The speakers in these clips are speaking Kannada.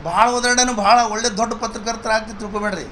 ಭಾಳ ಓದಾಡನು ಭಾಳ ಒಳ್ಳೆ ದೊಡ್ಡ ಪತ್ರಕರ್ತರಾಗ್ತಿ ತಿಳ್ಕೊಬೇಡ್ರಿ.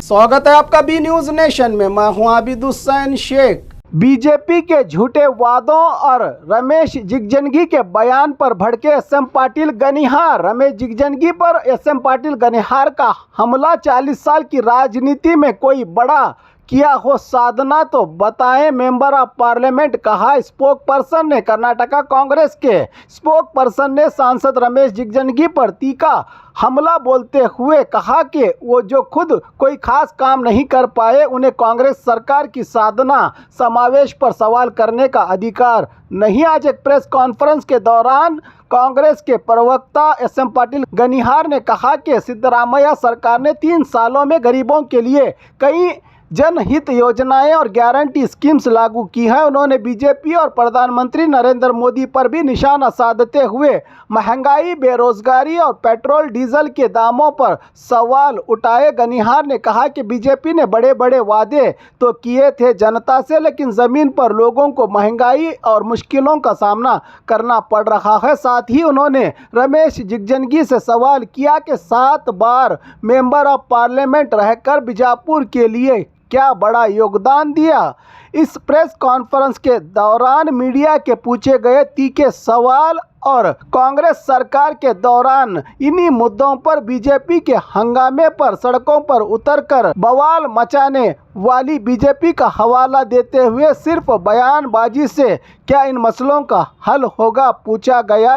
स्वागत है आपका बी न्यूज नेशन में। मैं हूं आबिद हुसैन शेख। बीजेपी के झूठे वादों और रमेश जिगजनगी के बयान पर भड़के एसएम पाटिल गनिहार। रमेश जिगजनगी पर एसएम पाटिल गनिहार का हमला 40 साल की राजनीति में कोई बड़ा किया हो साधना तो बताएं मेंबर ऑफ पार्लियामेंट, कहा स्पोक पर्सन ने। कर्नाटका कांग्रेस के स्पोक पर्सन ने सांसद रमेश जिगजनगी पर तीखा हमला बोलते हुए कहा कि वो जो खुद कोई खास काम नहीं कर पाए, उन्हें कांग्रेस सरकार की साधना समावेश पर सवाल करने का अधिकार नहीं। आज एक प्रेस कॉन्फ्रेंस के दौरान कांग्रेस के प्रवक्ता एसएम पाटिल गनिहार ने कहा कि सिद्धरामैया सरकार ने 3 सालों में गरीबों के लिए कई जनहित योजनाएं और गारंटी स्कीम्स लागू की हैं। उन्होंने बीजेपी और प्रधानमंत्री नरेंद्र मोदी पर भी निशाना साधते हुए महंगाई, बेरोजगारी और पेट्रोल डीजल के दामों पर सवाल उठाए। गनिहार ने कहा कि बीजेपी ने बड़े बड़े वादे तो किए थे जनता से, लेकिन ज़मीन पर लोगों को महंगाई और मुश्किलों का सामना करना पड़ रहा है। साथ ही उन्होंने रमेश जिगजनगी से सवाल किया कि 7 बार मेंबर ऑफ पार्लियामेंट रहकर बीजापुर के लिए क्या बड़ा योगदान दिया। इस प्रेस कॉन्फ्रेंस के दौरान मीडिया के पूछे गए तीखे सवाल और कांग्रेस सरकार के दौरान इन्हीं मुद्दों पर बीजेपी के हंगामे पर सड़कों पर उतरकर बवाल मचाने वाली बीजेपी का हवाला देते हुए सिर्फ बयानबाजी से क्या इन मसलों का हल होगा, पूछा गया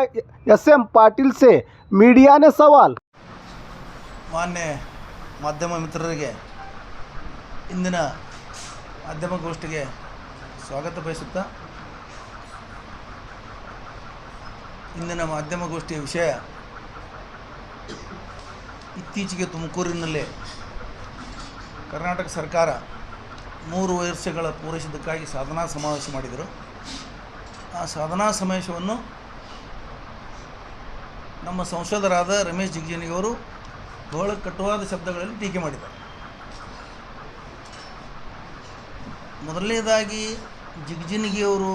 एसएम पाटिल से मीडिया ने सवाल। मान्य माध्यम ಮಿತ್ರರಿಗೆ ಇಂದಿನ ಮಾಧ್ಯಮಗೋಷ್ಠಿಗೆ ಸ್ವಾಗತ ಬಯಸುತ್ತಾ, ಇಂದಿನ ಮಾಧ್ಯಮಗೋಷ್ಠಿಯ ವಿಷಯ ಇತ್ತೀಚೆಗೆ ತುಮಕೂರಿನಲ್ಲಿ ಕರ್ನಾಟಕ ಸರ್ಕಾರ 3 ವರ್ಷಗಳ ಪೂರೈಸಿದ್ದಕ್ಕಾಗಿ ಸಾಧನಾ ಸಮಾವೇಶ ಮಾಡಿದರು. ಆ ಸಾಧನಾ ಸಮಾವೇಶವನ್ನು ನಮ್ಮ ಸಂಸದರಾದ ರಮೇಶ್ ಜಿಗಜಿಣಗಿ ಅವರು ಬಹಳ ಕಟುವಾದ ಶಬ್ದಗಳಲ್ಲಿ ಟೀಕೆ ಮಾಡಿದ್ದಾರೆ. ಮೊದಲನೇದಾಗಿ ಜಿಗಜಿಣಗಿಯವರು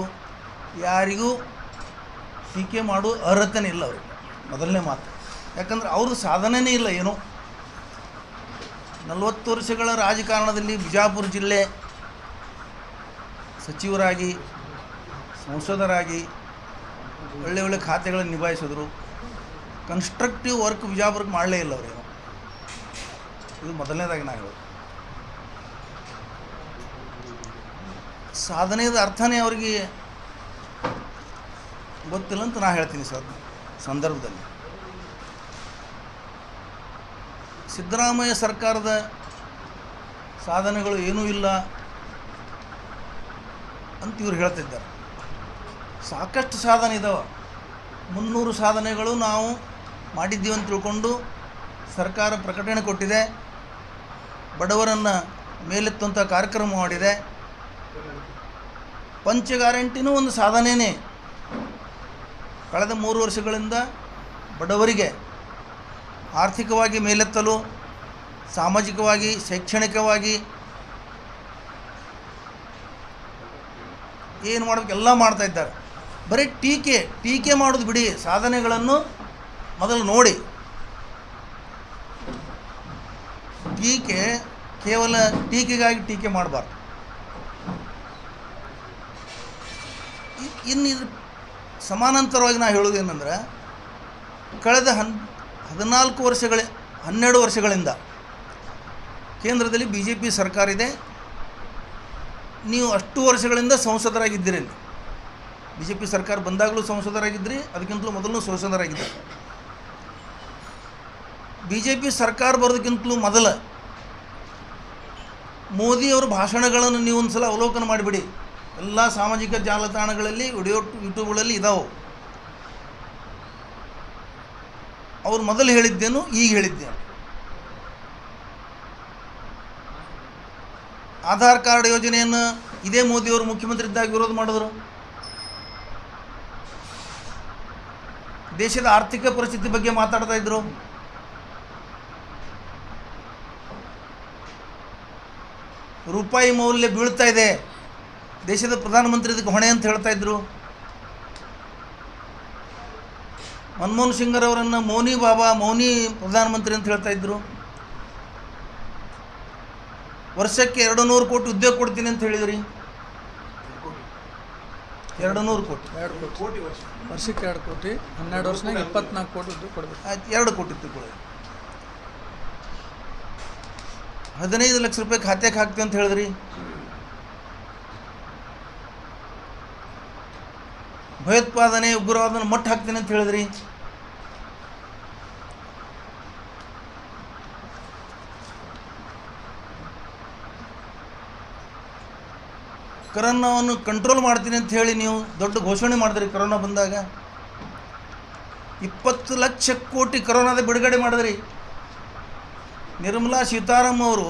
ಯಾರಿಗೂ ಟೀಕೆ ಮಾಡೋ ಅರ್ಹತೆನೇ ಇಲ್ಲ ಅವರಿಗೆ, ಮೊದಲನೇ ಮಾತು. ಯಾಕಂದರೆ ಅವರು ಸಾಧನೆಯೇ ಇಲ್ಲ ಏನು. 40 ವರ್ಷಗಳ ರಾಜಕಾರಣದಲ್ಲಿ ಬಿಜಾಪುರ ಜಿಲ್ಲೆ ಸಚಿವರಾಗಿ, ಸಂಸದರಾಗಿ ಒಳ್ಳೆ ಒಳ್ಳೆ ಖಾತೆಗಳನ್ನು ನಿಭಾಯಿಸಿದ್ರು. ಕನ್ಸ್ಟ್ರಕ್ಟಿವ್ ವರ್ಕ್ ಬಿಜಾಪುರಕ್ಕೆ ಮಾಡಲೇ ಇಲ್ಲ ಅವರೇನು. ಇದು ಮೊದಲನೇದಾಗಿ ನಾನು ಹೇಳೋದು. ಸಾಧನೆಯ ಅರ್ಥನೇ ಅವರಿಗೆ ಗೊತ್ತಿಲ್ಲ ಅಂತ ನಾನು ಹೇಳ್ತೀನಿ ಸಂದರ್ಭದಲ್ಲಿ. ಸಿದ್ದರಾಮಯ್ಯ ಸರ್ಕಾರದ ಸಾಧನೆಗಳು ಏನೂ ಇಲ್ಲ ಅಂತ ಇವ್ರು ಹೇಳ್ತಿದ್ದಾರೆ. ಸಾಕಷ್ಟು ಸಾಧನೆ ಇದ್ದಾವೆ. 300 ಸಾಧನೆಗಳು ನಾವು ಮಾಡಿದ್ದೀವಿ ಅಂತ ತಿಳ್ಕೊಂಡು ಸರ್ಕಾರ ಪ್ರಕಟಣೆ ಕೊಟ್ಟಿದೆ. ಬಡವರನ್ನು ಮೇಲೆತ್ತುವಂಥ ಕಾರ್ಯಕ್ರಮ ಮಾಡಿದೆ. ಪಂಚ ಗ್ಯಾರಂಟಿನೂ ಒಂದು ಸಾಧನೆಯೇ. ಕಳೆದ 3 ವರ್ಷಗಳಿಂದ ಬಡವರಿಗೆ ಆರ್ಥಿಕವಾಗಿ ಮೇಲೆತ್ತಲು, ಸಾಮಾಜಿಕವಾಗಿ, ಶೈಕ್ಷಣಿಕವಾಗಿ ಏನು ಮಾಡಬೇಕು ಎಲ್ಲ ಮಾಡ್ತಾಯಿದ್ದಾರೆ. ಬರೀ ಟೀಕೆ ಮಾಡೋದು ಬಿಡಿ, ಸಾಧನೆಗಳನ್ನು ಮೊದಲು ನೋಡಿ. ಕೇವಲ ಟೀಕೆಗಾಗಿ ಟೀಕೆ ಮಾಡಬಾರ್ದು. ಇನ್ನು ಇದ್ರ ಸಮಾನಾಂತರವಾಗಿ ನಾನು ಹೇಳೋದೇನೆಂದರೆ, ಕಳೆದ 12 ವರ್ಷಗಳಿಂದ ಕೇಂದ್ರದಲ್ಲಿ ಬಿ ಜೆ ಪಿ ಸರ್ಕಾರ ಇದೆ. ನೀವು ಅಷ್ಟು ವರ್ಷಗಳಿಂದ ಸಂಸದರಾಗಿದ್ದೀರಿ. ಬಿ ಜೆ ಪಿ ಸರ್ಕಾರ ಬಂದಾಗಲೂ ಸಂಸದರಾಗಿದ್ದಿರಿ, ಅದಕ್ಕಿಂತಲೂ ಮೊದಲು ಸಂಸದರಾಗಿದ್ದರು. ಬಿ ಜೆ ಪಿ ಸರ್ಕಾರ ಬರೋದಕ್ಕಿಂತಲೂ ಮೊದಲು ಮೋದಿಯವರ ಭಾಷಣಗಳನ್ನು ನೀವು ಒಂದು ಸಲ ಅವಲೋಕನ ಮಾಡಿಬಿಡಿ. ಎಲ್ಲ ಸಾಮಾಜಿಕ ಜಾಲತಾಣಗಳಲ್ಲಿ, ಯೂಟ್ಯೂಬ್ಗಳಲ್ಲಿ ಇದಾವೆ. ಅವ್ರು ಮೊದಲು ಹೇಳಿದ್ದೇನು, ಈಗ ಹೇಳಿದ್ದೇನು. ಆಧಾರ್ ಕಾರ್ಡ್ ಯೋಜನೆಯನ್ನು ಇದೇ ಮೋದಿಯವರು ಮುಖ್ಯಮಂತ್ರಿ ಇದ್ದಾಗ ವಿರೋಧ ಮಾಡಿದ್ರು. ದೇಶದ ಆರ್ಥಿಕ ಪರಿಸ್ಥಿತಿ ಬಗ್ಗೆ ಮಾತಾಡ್ತಾ ಇದ್ರು. ರೂಪಾಯಿ ಮೌಲ್ಯ ಬೀಳ್ತಾ ಇದೆ, ದೇಶದ ಪ್ರಧಾನಮಂತ್ರಿ ಇದಕ್ಕೆ ಹೊಣೆ ಅಂತ ಹೇಳ್ತಾ ಇದ್ರು. ಮನಮೋಹನ್ ಸಿಂಗ್ರವರನ್ನು ಮೌನಿ ಬಾಬಾ, ಮೌನಿ ಪ್ರಧಾನಮಂತ್ರಿ ಅಂತ ಹೇಳ್ತಾ ಇದ್ದರು. ವರ್ಷಕ್ಕೆ 200 ಕೋಟಿ ಉದ್ಯೋಗ ಕೊಡ್ತೀನಿ ಅಂತ ಹೇಳಿದ್ರಿ. 200 ಕೋಟಿ, 2 ಕೋಟಿ ವರ್ಷಕ್ಕೆ 2 ಕೋಟಿ, 12 ವರ್ಷನಾಗ 24 ಕೋಟಿ ಉದ್ಯೋಗ ಕೊಡಬೇಕು. ಆಯ್ತು, 2 ಕೋಟಿ ತಿಳ್ಕೊಳ್ಳಿ. 15 ಲಕ್ಷ ರೂಪಾಯಿ ಖಾತೆಗೆ ಹಾಕ್ತೀವಿ ಅಂತ ಹೇಳಿದ್ರಿ. ಭಯೋತ್ಪಾದನೆ, ಉಗ್ರವಾದನ ಮಟ್ಟ ಹಾಕ್ತೀನಿ ಅಂತ ಹೇಳಿದ್ರಿ. ಕರೋನಾವನ್ನು ಕಂಟ್ರೋಲ್ ಮಾಡ್ತೀನಿ ಅಂತ ಹೇಳಿ ನೀವು ದೊಡ್ಡ ಘೋಷಣೆ ಮಾಡಿದ್ರಿ. ಕರೋನಾ ಬಂದಾಗ 20 ಲಕ್ಷ ಕೋಟಿ ಕರೋನಾದ ಬಿಡುಗಡೆ ಮಾಡಿದ್ರಿ. ನಿರ್ಮಲಾ ಸೀತಾರಾಮನ್ ಅವರು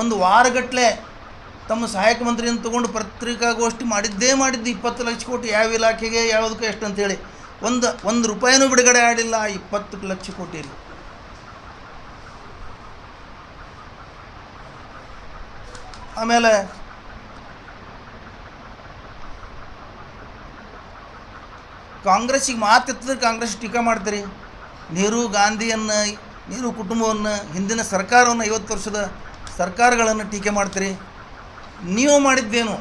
ಒಂದು ವಾರಗಟ್ಟಲೆ ತಮ್ಮ ಸಹಾಯಕ ಮಂತ್ರಿಯನ್ನು ತಗೊಂಡು ಪತ್ರಿಕಾಗೋಷ್ಠಿ ಮಾಡಿದ್ದು 20 ಲಕ್ಷ ಕೋಟಿ ಯಾವ ಇಲಾಖೆಗೆ ಯಾವುದಕ್ಕೆ ಎಷ್ಟು ಅಂತೇಳಿ ಒಂದು ರೂಪಾಯಿನೂ ಬಿಡುಗಡೆ ಆಗಿಲ್ಲ. 20 ಲಕ್ಷ ಕೋಟಿಯಲ್ಲಿ ಆಮೇಲೆ ಕಾಂಗ್ರೆಸ್ಸಿಗೆ ಮಾತೆತ್ತಿದ್ರೆ ಕಾಂಗ್ರೆಸ್ ಟೀಕಾ ಮಾಡ್ತೀರಿ. ನೆಹರು ಕುಟುಂಬವನ್ನು, ಹಿಂದಿನ ಸರ್ಕಾರವನ್ನು, 50 ವರ್ಷದ ಸರ್ಕಾರಗಳನ್ನು ಟೀಕೆ ಮಾಡ್ತೀರಿ. ನೀವು ಮಾಡಿದ್ದೇನು?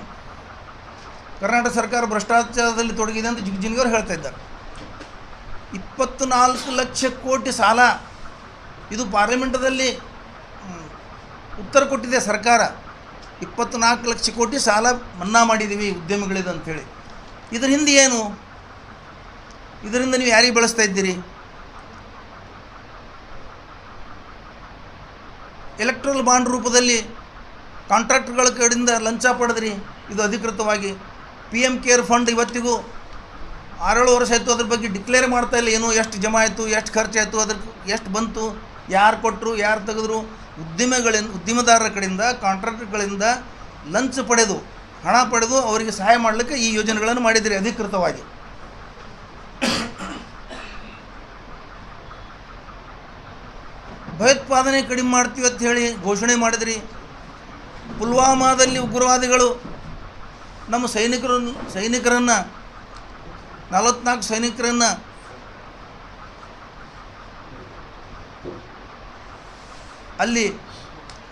ಕರ್ನಾಟಕ ಸರ್ಕಾರ ಭ್ರಷ್ಟಾಚಾರದಲ್ಲಿ ತೊಡಗಿದೆ ಅಂತ ಜಿಗ್ಜಿನ್ಗಿಯವರು ಹೇಳ್ತಾ ಇದ್ದಾರೆ. 24 ಲಕ್ಷ ಕೋಟಿ ಸಾಲ, ಇದು ಪಾರ್ಲಿಮೆಂಟದಲ್ಲಿ ಉತ್ತರ ಕೊಟ್ಟಿದೆ ಸರ್ಕಾರ. 24 ಲಕ್ಷ ಕೋಟಿ ಸಾಲ ಮನ್ನಾ ಮಾಡಿದ್ದೀವಿ ಉದ್ಯಮಿಗಳಿದು ಅಂಥೇಳಿ. ಇದರ ಹಿಂದೆ ಏನು? ಇದರಿಂದ ನೀವು ಯಾರಿಗೆ ಬಳಸ್ತಾ ಇದ್ದೀರಿ? ಎಲೆಕ್ಟ್ರಲ್ ಬಾಂಡ್ ರೂಪದಲ್ಲಿ ಕಾಂಟ್ರಾಕ್ಟ್ಗಳ ಕಡೆಯಿಂದ ಲಂಚ ಪಡೆದ್ರಿ. ಇದು ಅಧಿಕೃತವಾಗಿ PM ಕೇರ್ ಫಂಡ್ ಇವತ್ತಿಗೂ 6-7 ವರ್ಷ ಆಯಿತು, ಅದ್ರ ಬಗ್ಗೆ ಡಿಕ್ಲೇರ್ ಮಾಡ್ತಾ ಇಲ್ಲ. ಏನು ಎಷ್ಟು ಜಮಾ ಆಯಿತು, ಎಷ್ಟು ಖರ್ಚಾಯಿತು, ಅದ್ರಿಗೆ ಎಷ್ಟು ಬಂತು, ಯಾರು ಕೊಟ್ಟರು, ಯಾರು ತೆಗೆದ್ರು. ಉದ್ಯಮದಾರರ ಕಡೆಯಿಂದ, ಕಾಂಟ್ರಾಕ್ಟ್ಗಳಿಂದ ಲಂಚ ಪಡೆದು, ಹಣ ಪಡೆದು ಅವರಿಗೆ ಸಹಾಯ ಮಾಡಲಿಕ್ಕೆ ಈ ಯೋಜನೆಗಳನ್ನು ಮಾಡಿದಿರಿ ಅಧಿಕೃತವಾಗಿ. ಭಯೋತ್ಪಾದನೆ ಕಡಿಮೆ ಮಾಡ್ತೀವಿ ಅಂತ ಹೇಳಿ ಘೋಷಣೆ ಮಾಡಿದ್ರಿ. ಪುಲ್ವಾಮಾದಲ್ಲಿ ಉಗ್ರವಾದಿಗಳು ನಮ್ಮ ಸೈನಿಕರನ್ನು 44 ಸೈನಿಕರನ್ನು ಅಲ್ಲಿ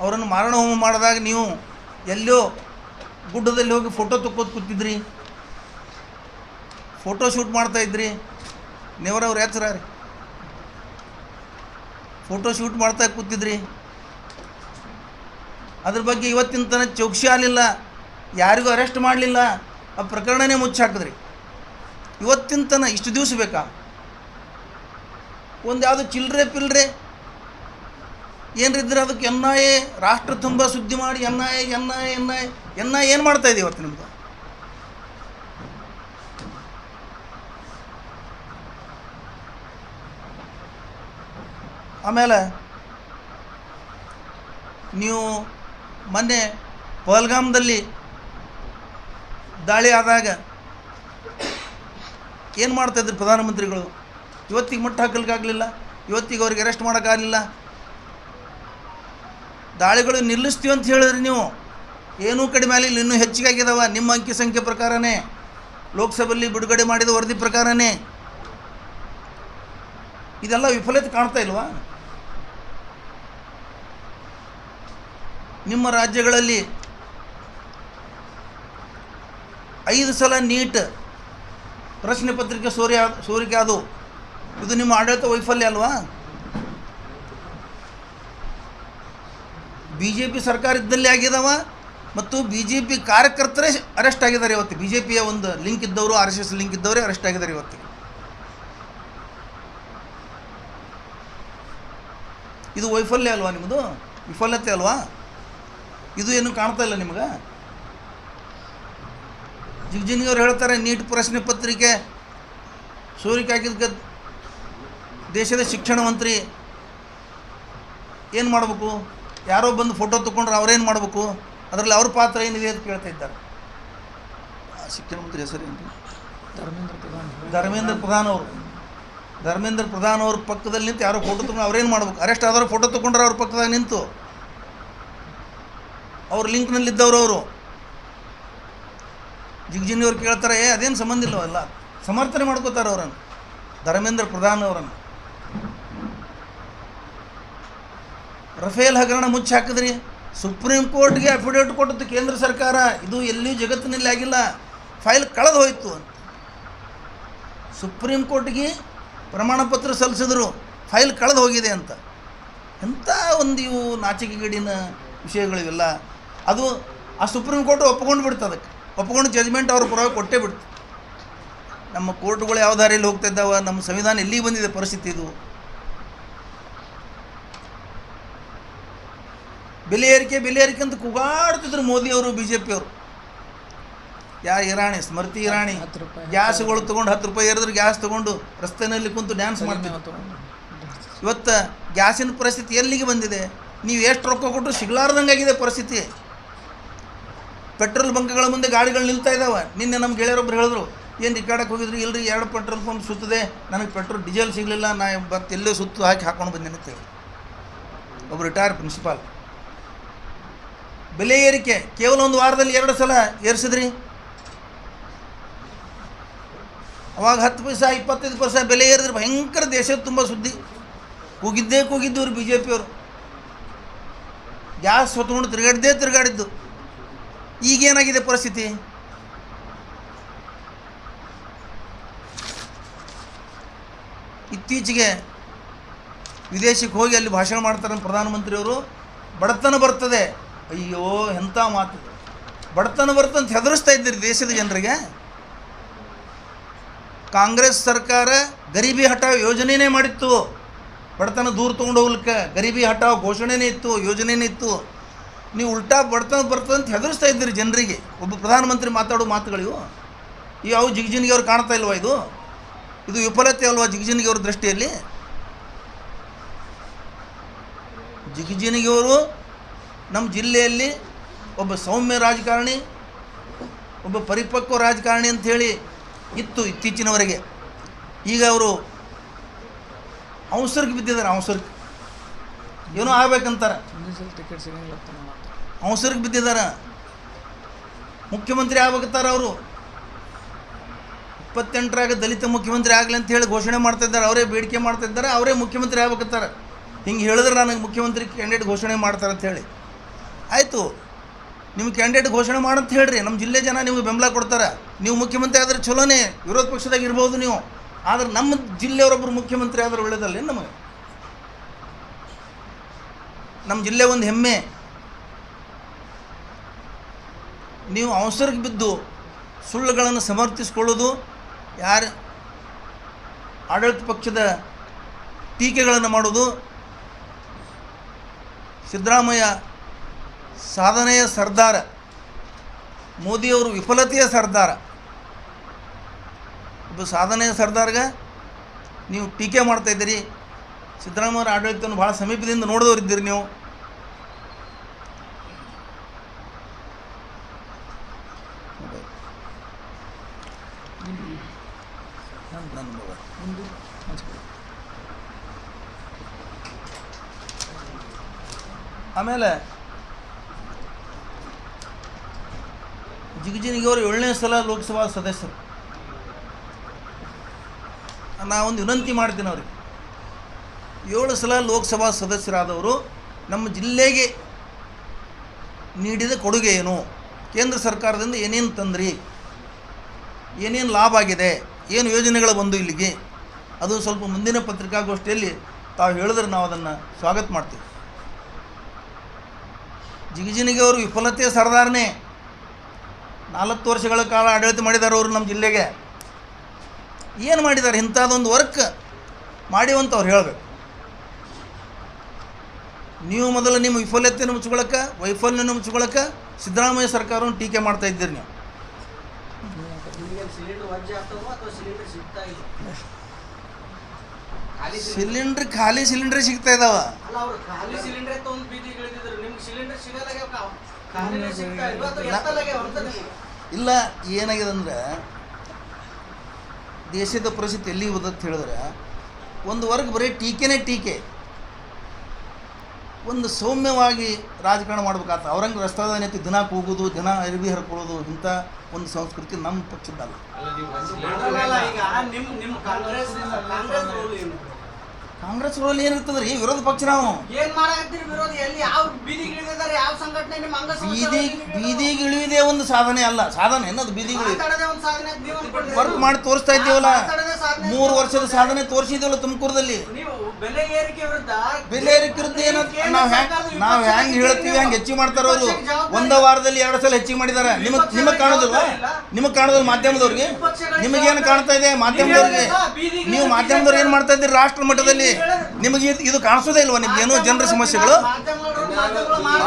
ಅವರನ್ನು ಮಾರಣ ಹೋಮ ಮಾಡಿದಾಗ ನೀವು ಎಲ್ಲೋ ಗುಡ್ಡದಲ್ಲಿ ಹೋಗಿ ಫೋಟೋ ತಕ್ಕೋದು ಕೂತಿದ್ರಿ, ಫೋಟೋ ಶೂಟ್ ಮಾಡ್ತಾಯಿದ್ರಿ. ನೆವರವ್ರು ಹೆಸರ ರೀ, ಫೋಟೋ ಶೂಟ್ ಮಾಡ್ತಾ ಕೂತಿದ್ರಿ. ಅದ್ರ ಬಗ್ಗೆ ಇವತ್ತಿನ ತನಕ ಚೌಕಸಿ ಆಗಲಿಲ್ಲ, ಯಾರಿಗೂ ಅರೆಸ್ಟ್ ಮಾಡಲಿಲ್ಲ, ಆ ಪ್ರಕರಣನೇ ಮುಚ್ಚಾಕಿದ್ರಿ. ಇವತ್ತಿನ ತನಕ ಇಷ್ಟು ದಿವಸ ಬೇಕಾ? ಒಂದು ಯಾವುದೋ ಚಿಲ್ಲರೆ ಏನ್ರಿದ್ರೆ ಅದಕ್ಕೆ NIA ರಾಷ್ಟ್ರ ತುಂಬ ಸುದ್ದಿ ಮಾಡಿ NIA ಏನು ಮಾಡ್ತಾಯಿದೆ ಇವತ್ತು ನಿಮ್ದು? ಆಮೇಲೆ ನೀವು ಮೊನ್ನೆ ಪಹಲ್ಗಾಮ್ದಲ್ಲಿ ದಾಳಿ ಆದಾಗ ಏನು ಮಾಡ್ತಾಯಿದ್ರು ಪ್ರಧಾನಮಂತ್ರಿಗಳು? ಇವತ್ತಿಗೆ ಮುಟ್ಟು ಹಾಕಲಿಕ್ಕಾಗಲಿಲ್ಲ, ಇವತ್ತಿಗೆ ಅವ್ರಿಗೆ ಅರೆಸ್ಟ್ ಮಾಡೋಕ್ಕಾಗಲಿಲ್ಲ. ದಾಳಿಗಳು ನಿಲ್ಲಿಸ್ತೀವಿ ಅಂತ ಹೇಳಿದ್ರಿ ನೀವು, ಏನೂ ಕಡಿಮೆ ಆಗಲಿಲ್ಲ, ಇನ್ನೂ ಹೆಚ್ಚಿಗೆ ಆಗಿದಾವ. ನಿಮ್ಮ ಅಂಕಿ ಸಂಖ್ಯೆ ಪ್ರಕಾರನೇ, ಲೋಕಸಭೆಯಲ್ಲಿ ಬಿಡುಗಡೆ ಮಾಡಿದ ವರದಿ ಪ್ರಕಾರನೇ. ಇದೆಲ್ಲ ವಿಫಲತೆ ಕಾಣ್ತಾ ಇಲ್ವಾ? ನಿಮ್ಮ ರಾಜ್ಯಗಳಲ್ಲಿ 5 ಸಲ ನೀಟ್ ಪ್ರಶ್ನೆ ಪತ್ರಿಕೆ ಸೋರಿಕೆ ಅದು. ಇದು ನಿಮ್ಮ ಆಡಳಿತ ವೈಫಲ್ಯ ಅಲ್ವಾ? BJP ಸರ್ಕಾರ ಇದ್ದಲ್ಲಿ ಆಗಿದಾವ ಮತ್ತು BJP ಕಾರ್ಯಕರ್ತರೇ ಅರೆಸ್ಟ್ ಆಗಿದ್ದಾರೆ ಇವತ್ತು. BJPಯ ಒಂದು ಲಿಂಕ್ ಇದ್ದವರು, RSS ಲಿಂಕ್ ಇದ್ದವರೇ ಅರೆಸ್ಟ್ ಆಗಿದ್ದಾರೆ ಇವತ್ತು. ಇದು ವೈಫಲ್ಯ ಅಲ್ವಾ ನಿಮ್ಮದು? ವಿಫಲತೆ ಅಲ್ವಾ? ಇದು ಏನು ಕಾಣ್ತಾ ಇಲ್ಲ ನಿಮ್ಗೆ? ಜಿಗ್ಜಿನ್ಗಿಯವ್ರು ಹೇಳ್ತಾರೆ ನೀಟ್ ಪ್ರಶ್ನೆ ಪತ್ರಿಕೆ ಸೋರಿಕೆ ಹಾಕಿದ ದೇಶದ ಶಿಕ್ಷಣ ಮಂತ್ರಿ ಏನು ಮಾಡಬೇಕು? ಯಾರೋ ಬಂದು ಫೋಟೋ ತೊಗೊಂಡ್ರೆ ಅವ್ರೇನು ಮಾಡಬೇಕು? ಅದರಲ್ಲಿ ಅವ್ರ ಪಾತ್ರ ಏನಿದೆ ಅಂತ ಕೇಳ್ತಾ ಇದ್ದಾರೆ. ಶಿಕ್ಷಣ ಮಂತ್ರಿ ಹೆಸರೇನು? ಧರ್ಮೇಂದ್ರ ಪ್ರಧಾನ್ ಅವ್ರ ಪಕ್ಕದಲ್ಲಿ ನಿಂತು ಯಾರೋ ಫೋಟೋ ತೊಗೊಂಡು ಅವ್ರೇನು ಮಾಡ್ಬೇಕು? ಅರೆಸ್ಟ್ ಆದವ್ರು ಫೋಟೋ ತೊಗೊಂಡ್ರೆ ಅವ್ರ ಪಕ್ಕದಾಗ ನಿಂತು ಅವ್ರ ಲಿಂಕ್ನಲ್ಲಿದ್ದವರು ಅವರು. ಜಿಗ್ಜಿನ್ಗಿಯವ್ರು ಕೇಳ್ತಾರೆ, ಅದೇನು ಸಂಬಂಧ ಇಲ್ಲವಲ್ಲ, ಸಮರ್ಥನೆ ಮಾಡ್ಕೋತಾರೆ ಅವರನ್ನು. ಧರ್ಮೇಂದ್ರ ಪ್ರಧಾನ್ ಅವರನ್ನು. ರಫೇಲ್ ಹಗರಣ ಮುಚ್ಚಿ ಹಾಕಿದ್ರಿ. ಸುಪ್ರೀಂ ಕೋರ್ಟ್ಗೆ ಅಫಿಡೇವಿಟ್ ಕೊಟ್ಟದ್ದು ಕೇಂದ್ರ ಸರ್ಕಾರ, ಇದು ಎಲ್ಲಿಯೂ ಜಗತ್ತಿನಲ್ಲಿ ಆಗಿಲ್ಲ, ಫೈಲ್ ಕಳೆದು ಹೋಯಿತು ಅಂತ. ಸುಪ್ರೀಂ ಕೋರ್ಟ್ಗೆ ಪ್ರಮಾಣ ಪತ್ರ ಸಲ್ಲಿಸಿದ್ರು, ಫೈಲ್ ಕಳೆದು ಹೋಗಿದೆ ಅಂತ. ಎಂಥ ಒಂದು ಇವು ನಾಚಿಕೆಗೇಡಿನ ವಿಷಯಗಳಿವೆಲ್ಲ. ಅದು ಆ ಸುಪ್ರೀಂ ಕೋರ್ಟ್ ಒಪ್ಕೊಂಡು ಬಿಡ್ತು, ಅದಕ್ಕೆ ಒಪ್ಕೊಂಡು ಜಜ್ಮೆಂಟ್ ಅವ್ರ ಪರವಾಗಿ ಕೊಟ್ಟೇ ಬಿಡ್ತು. ನಮ್ಮ ಕೋರ್ಟ್ಗಳು ಯಾವ ದಾರಿಯಲ್ಲಿ ಹೋಗ್ತಾ ಇದ್ದಾವೆ, ನಮ್ಮ ಸಂವಿಧಾನ ಎಲ್ಲಿಗೆ ಬಂದಿದೆ ಪರಿಸ್ಥಿತಿ ಇದು. ಬೆಲೆ ಏರಿಕೆ ಅಂತ ಕೂಗಾಡ್ತಿದ್ರು ಮೋದಿಯವರು, ಬಿ ಜೆ ಪಿಯವರು. ಇರಾಣಿ, ಸ್ಮೃತಿ ಇರಾಣಿ ಗ್ಯಾಸ್ಗಳು ತೊಗೊಂಡು 10 ರೂಪಾಯಿ ಏರಿದ್ರೆ ಗ್ಯಾಸ್ ತೊಗೊಂಡು ರಸ್ತೆಯಲ್ಲಿ ಕುಂತು ಡ್ಯಾನ್ಸ್ ಮಾಡ್ತಿದ್ರು. ಇವತ್ತು ಗ್ಯಾಸಿನ ಪರಿಸ್ಥಿತಿ ಎಲ್ಲಿಗೆ ಬಂದಿದೆ? ನೀವು ಎಷ್ಟು ರೊಕ್ಕ ಕೊಟ್ಟರು ಸಿಗಲಾರ್ದಂಗಾಗಿದೆ ಪರಿಸ್ಥಿತಿ. ಪೆಟ್ರೋಲ್ ಬಂಕ್ಗಳ ಮುಂದೆ ಗಾಡಿಗಳು ನಿಲ್ತಾ ಇದ್ದಾವೆ. ನಿನ್ನೆ ನಮ್ಮ ಗೆಳೆಯರೊಬ್ಬರು ಹೇಳಿದ್ರು, ಏನು ರಿಕಾರ್ಡಕ್ಕೆ ಹೋಗಿದ್ರಿ? ಇಲ್ಲರಿ 2 ಪೆಟ್ರೋಲ್ ಪಂಪ್ ಸುತ್ತದೆ, ನನಗೆ ಡೀಸೆಲ್ ಸಿಗಲಿಲ್ಲ, ನಾ ಮತ್ತೆ ಎಲ್ಲೇ ಸುತ್ತು ಹಾಕೊಂಡು ಬಂದೇನೆ ಅಂತ ಹೇಳಿ ಒಬ್ಬ ರಿಟೈರ್ ಪ್ರಿನ್ಸಿಪಾಲ್. ಬೆಲೆ ಏರಿಕೆ ಕೇವಲ ಒಂದು ವಾರದಲ್ಲಿ 2 ಸಲ ಏರಿಸಿದ್ರಿ. ಅವಾಗ 10 ಪೈಸೆ 25 ಪೈಸೆ ಬೆಲೆ ಏರಿದ್ರೆ ಭಯಂಕರ ದೇಶದ ತುಂಬ ಸುದ್ದಿ. ಕೂಗಿದ್ದವ್ರು ಬಿ ಜೆ ಪಿಯವರು. ಗ್ಯಾಸ್ ಹೊತ್ಕೊಂಡು ತಿರುಗಾಡಿದ್ದು. ಈಗೇನಾಗಿದೆ ಪರಿಸ್ಥಿತಿ? ಇತ್ತೀಚೆಗೆ ವಿದೇಶಕ್ಕೆ ಹೋಗಿ ಅಲ್ಲಿ ಭಾಷಣ ಮಾಡ್ತಾರೆ ಪ್ರಧಾನಮಂತ್ರಿಯವರು. ಬಡತನ ಬರ್ತದೆ, ಅಯ್ಯೋ ಎಂಥ ಮಾತು. ಬಡತನ ಬರ್ತದೆ ಅಂತ ಹೆದರಿಸ್ತಾ ಇದ್ದೀರಿ ದೇಶದ ಜನರಿಗೆ. ಕಾಂಗ್ರೆಸ್ ಸರ್ಕಾರ ಗರೀಬಿ ಹಠಾವ್ ಯೋಜನೆಯೇ ಮಾಡಿತ್ತು, ಬಡತನ ದೂರ ತೊಗೊಂಡು ಹೋಗ್ಲಿಕ್ಕೆ ಗರೀಬಿ ಹಠಾವ್ ಘೋಷಣೆನೇ ಇತ್ತು, ಯೋಜನೆಯೇ ಇತ್ತು. ನೀವು ಉಲ್ಟಾ ಬಡತನ ಬರ್ತದೆ ಅಂತ ಹೆದರಿಸ್ತಾ ಇದ್ದೀರಿ ಜನರಿಗೆ. ಒಬ್ಬ ಪ್ರಧಾನಮಂತ್ರಿ ಮಾತಾಡೋ ಮಾತುಗಳಿವು ಯಾವ ಜಿಗಜಿನಿಗೆ ಅವ್ರು ಕಾಣ್ತಾ ಇಲ್ವಾ? ಇದು ವಿಫಲತೆ ಅಲ್ವಾ ಜಿಗಜಿನಿಗೆ ಅವ್ರ ದೃಷ್ಟಿಯಲ್ಲಿ? ಜಿಗಜಿನಿಗೆಯವರು ನಮ್ಮ ಜಿಲ್ಲೆಯಲ್ಲಿ ಒಬ್ಬ ಸೌಮ್ಯ ರಾಜಕಾರಣಿ, ಒಬ್ಬ ಪರಿಪಕ್ವ ರಾಜಕಾರಣಿ ಅಂಥೇಳಿ ಇತ್ತು ಇತ್ತೀಚಿನವರೆಗೆ. ಈಗ ಅವರು ಅವಸರಕ್ಕೆ ಬಿದ್ದಿದ್ದಾರೆ. ಅವಸರಕ್ಕೆ ಏನೋ ಆಗ್ಬೇಕಂತಾರೆ, ಅವಸರಕ್ಕೆ ಬಿದ್ದಿದ್ದಾರೆ. ಮುಖ್ಯಮಂತ್ರಿ ಆಗ್ಬೇಕಂತಾರೆ ಅವರು. 28ರಾಗ ದಲಿತ ಮುಖ್ಯಮಂತ್ರಿ ಆಗಲಿ ಅಂತ ಹೇಳಿ ಘೋಷಣೆ ಮಾಡ್ತಾಯಿದ್ದಾರೆ. ಅವರೇ ಬೇಡಿಕೆ ಮಾಡ್ತಾಯಿದ್ದಾರೆ, ಅವರೇ ಮುಖ್ಯಮಂತ್ರಿ ಆಗ್ಬೇಕಂತಾರೆ. ಹಿಂಗೆ ಹೇಳಿದ್ರೆ ನನಗೆ ಮುಖ್ಯಮಂತ್ರಿ ಕ್ಯಾಂಡಿಡೇಟ್ ಘೋಷಣೆ ಮಾಡ್ತಾರೆ ಅಂತ ಹೇಳಿ. ಆಯಿತು, ನಿಮ್ಮ ಕ್ಯಾಂಡಿಡೇಟ್ ಘೋಷಣೆ ಮಾಡಂತ ಹೇಳ್ರಿ, ನಮ್ಮ ಜಿಲ್ಲೆ ಜನ ನಿಮಗೆ ಬೆಂಬಲ ಕೊಡ್ತಾರೆ. ನೀವು ಮುಖ್ಯಮಂತ್ರಿ ಆದರೆ ಚಲೋನೇ, ವಿರೋಧ ಪಕ್ಷದಾಗ ಇರ್ಬೋದು ನೀವು. ಆದರೆ ನಮ್ಮ ಜಿಲ್ಲೆಯವರೊಬ್ಬರು ಮುಖ್ಯಮಂತ್ರಿ ಆದ್ರೆ ಒಳ್ಳೇದಲ್ಲ ನಮಗೆ. ನಮ್ಮ ಜಿಲ್ಲೆ ಒಂದು ಹೆಮ್ಮೆ. ನೀವು ಅವಸರಕ್ಕೆ ಬಿದ್ದು ಸುಳ್ಳುಗಳನ್ನು ಸಮರ್ಥಿಸ್ಕೊಳ್ಳೋದು, ಯಾರು ಆಡಳಿತ ಪಕ್ಷದ ಟೀಕೆಗಳನ್ನು ಮಾಡೋದು, ಸಿದ್ದರಾಮಯ್ಯ ಸಾಧನೆಯ ಸರ್ದಾರ, ಮೋದಿಯವರು ವಿಫಲತೆಯ ಸರ್ದಾರ. ಒಬ್ಬ ಸಾಧನೆಯ ಸರ್ದಾರ್ಗೆ ನೀವು ಟೀಕೆ ಮಾಡ್ತಾಯಿದ್ದೀರಿ. ಸಿದ್ದರಾಮಯ್ಯರ ಆಡಳಿತವನ್ನು ಭಾಳ ಸಮೀಪದಿಂದ ನೋಡಿದವರಿದ್ದೀರಿ ನೀವು. ಆಮೇಲೆ ಜಿಗಜಿನಿಗೆ ಅವರು 7ನೇ ಸಲ ಲೋಕಸಭಾ ಸದಸ್ಯರು. ನಾವೊಂದು ವಿನಂತಿ ಮಾಡ್ತೀನಿ ಅವ್ರಿಗೆ. 7 ಸಲ ಲೋಕಸಭಾ ಸದಸ್ಯರಾದವರು ನಮ್ಮ ಜಿಲ್ಲೆಗೆ ನೀಡಿದ ಕೊಡುಗೆ ಏನು, ಕೇಂದ್ರ ಸರ್ಕಾರದಿಂದ ಏನೇನು ತಂದ್ರಿ, ಏನೇನು ಲಾಭ ಆಗಿದೆ, ಏನು ಯೋಜನೆಗಳು ಬಂದು ಇಲ್ಲಿಗೆ, ಅದು ಸ್ವಲ್ಪ ಮುಂದಿನ ಪತ್ರಿಕಾಗೋಷ್ಠಿಯಲ್ಲಿ ತಾವು ಹೇಳಿದ್ರೆ ನಾವು ಅದನ್ನು ಸ್ವಾಗತ ಮಾಡ್ತೀವಿ. ಜಿಗಜಿನಿಗೆ ಅವರು ವಿಫಲತೆಯ ಸರ್ದಾರನೇ. 40 ವರ್ಷಗಳ ಕಾಲ ಆಡಳಿತ ಮಾಡಿದ್ದಾರೆ ಅವರು ನಮ್ಮ ಜಿಲ್ಲೆಗೆ. ಏನು ಮಾಡಿದ್ದಾರೆ? ಇಂಥದ್ದೊಂದು ವರ್ಕ್ ಮಾಡಿವಂತವ್ರು ಹೇಳಬೇಕು. ನೀವು ಮೊದಲು ನಿಮ್ಮ ವಿಫಲತೆಯನ್ನು ಮುಚ್ಕೊಳ್ಳೋಕೆ, ವೈಫಲ್ಯವನ್ನು ಮುಚ್ಕೊಳ್ಳೋಕೆ ಸಿದ್ದರಾಮಯ್ಯ ಸರ್ಕಾರವನ್ನು ಟೀಕೆ ಮಾಡ್ತಾ ಇದ್ದೀರಿ ನೀವು. ಖಾಲಿ ಸಿಲಿಂಡರ್ ಸಿಗ್ತಾ ಇದಾವ. ಇಲ್ಲ, ಏನಾಗಿದೆ ಅಂದ್ರೆ ದೇಶದ ಪರಿಸ್ಥಿತಿ ಎಲ್ಲಿ ಹೋದಂತ ಹೇಳಿದ್ರೆ ಒಂದು ವರ್ಗ ಬರೀ ಟೀಕೆನೇ ಟೀಕೆ. ಒಂದು ಸೌಮ್ಯವಾಗಿ ರಾಜಕಾರಣ ಮಾಡ್ಬೇಕಾಗ್ತದೆ. ಅವ್ರಂಗೆ ರಸ್ತಾದ ನೆತ್ತಿ ದಿನ ಕೂಗೋದು, ದಿನ ಅರಿವಿ ಹರ್ಕೊಳ್ಳೋದು, ಇಂಥ ಒಂದು ಸಂಸ್ಕೃತಿ ನಮ್ಮ ಪಕ್ಷದಲ್ಲ. ಕಾಂಗ್ರೆಸ್ ರೋಲ್ ಏನಿರ್ತದೆ ರೀ? ವಿರೋಧ ಪಕ್ಷ ನಾವು. ಬೀದಿಗಿಳಿಯುವುದೇ ಒಂದು ಸಾಧನೆ ಅಲ್ಲ. ಸಾಧನೆ ಅನ್ನೋದು ಬೀದಿಗಿಳಿ ವರ್ಕ್ ಮಾಡಿ ತೋರಿಸ್ತಾ ಇದ್ದೀವಲ್ಲ. 3 ವರ್ಷದ ಸಾಧನೆ ತೋರಿಸಿದ್ದೀವಲ್ಲ ತುಮಕೂರದಲ್ಲಿ. ಬೆಲೆ ಏರಿಕೆ ವಿರುದ್ಧ ಏನು ನಾವು ಹೆಂಗೆ ಹೇಳ್ತೀವಿ ಹಂಗೆ ಹೆಚ್ಚಿಗೆ ಮಾಡ್ತಾರೆ ಅವರು. ಒಂದು ವಾರದಲ್ಲಿ 2 ಸಲ ಹೆಚ್ಚಿಗೆ ಮಾಡಿದ್ದಾರೆ. ನಿಮಗೆ ಕಾಣೋದಿಲ್ವಾ? ನಿಮಗೆ ಕಾಣೋದಿಲ್ಲ ಮಾಧ್ಯಮದವ್ರಿಗೆ? ನಿಮಗೇನು ಕಾಣ್ತಾ ಇದೆ ಮಾಧ್ಯಮದವ್ರಿಗೆ? ನೀವು ಮಾಧ್ಯಮದವ್ರು ಏನು ಮಾಡ್ತಾ ಇದ್ದೀರಿ ರಾಷ್ಟ್ರ ಮಟ್ಟದಲ್ಲಿ? ನಿಮಗೆ ಇದು ಕಾಣಿಸೋದೇ ಇಲ್ವಾ? ನಿಮ್ಗೆ ಏನೋ ಜನರ ಸಮಸ್ಯೆಗಳು?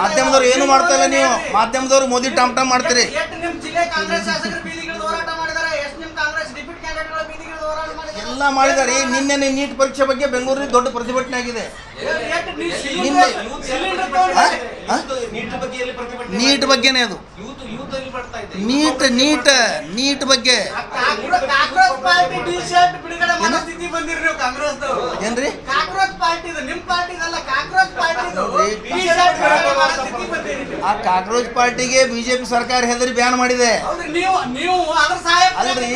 ಮಾಧ್ಯಮದವ್ರು ಏನು ಮಾಡ್ತಾ ಇಲ್ಲ. ನೀವು ಮಾಧ್ಯಮದವ್ರು ಮೋದಿ ಟಾಮ್ ಟಾಮ್ ಮಾಡ್ತೀರಿ. ಎಲ್ಲ ಮಾಡಿದ್ದಾರೆ. ನಿನ್ನೆ ನೀಟ್ ಪರೀಕ್ಷೆ ಬಗ್ಗೆ ಬೆಂಗಳೂರಲ್ಲಿ ದೊಡ್ಡ ಪ್ರತಿಭಟನೆ ಆಗಿದೆ. ನೀಟ್ ಬಗ್ಗೆನೇ ಅದು. ನೀಟ್ ಬಗ್ಗೆ ಏನ್ರಿ? ಆ ಕಾಕ್ರೋಚ್ ಪಾರ್ಟಿಗೆ ಬಿಜೆಪಿ ಸರ್ಕಾರ ಹೆದರಿ ಬ್ಯಾನ್ ಮಾಡಿದೆ. ಅಲ್ರಿ,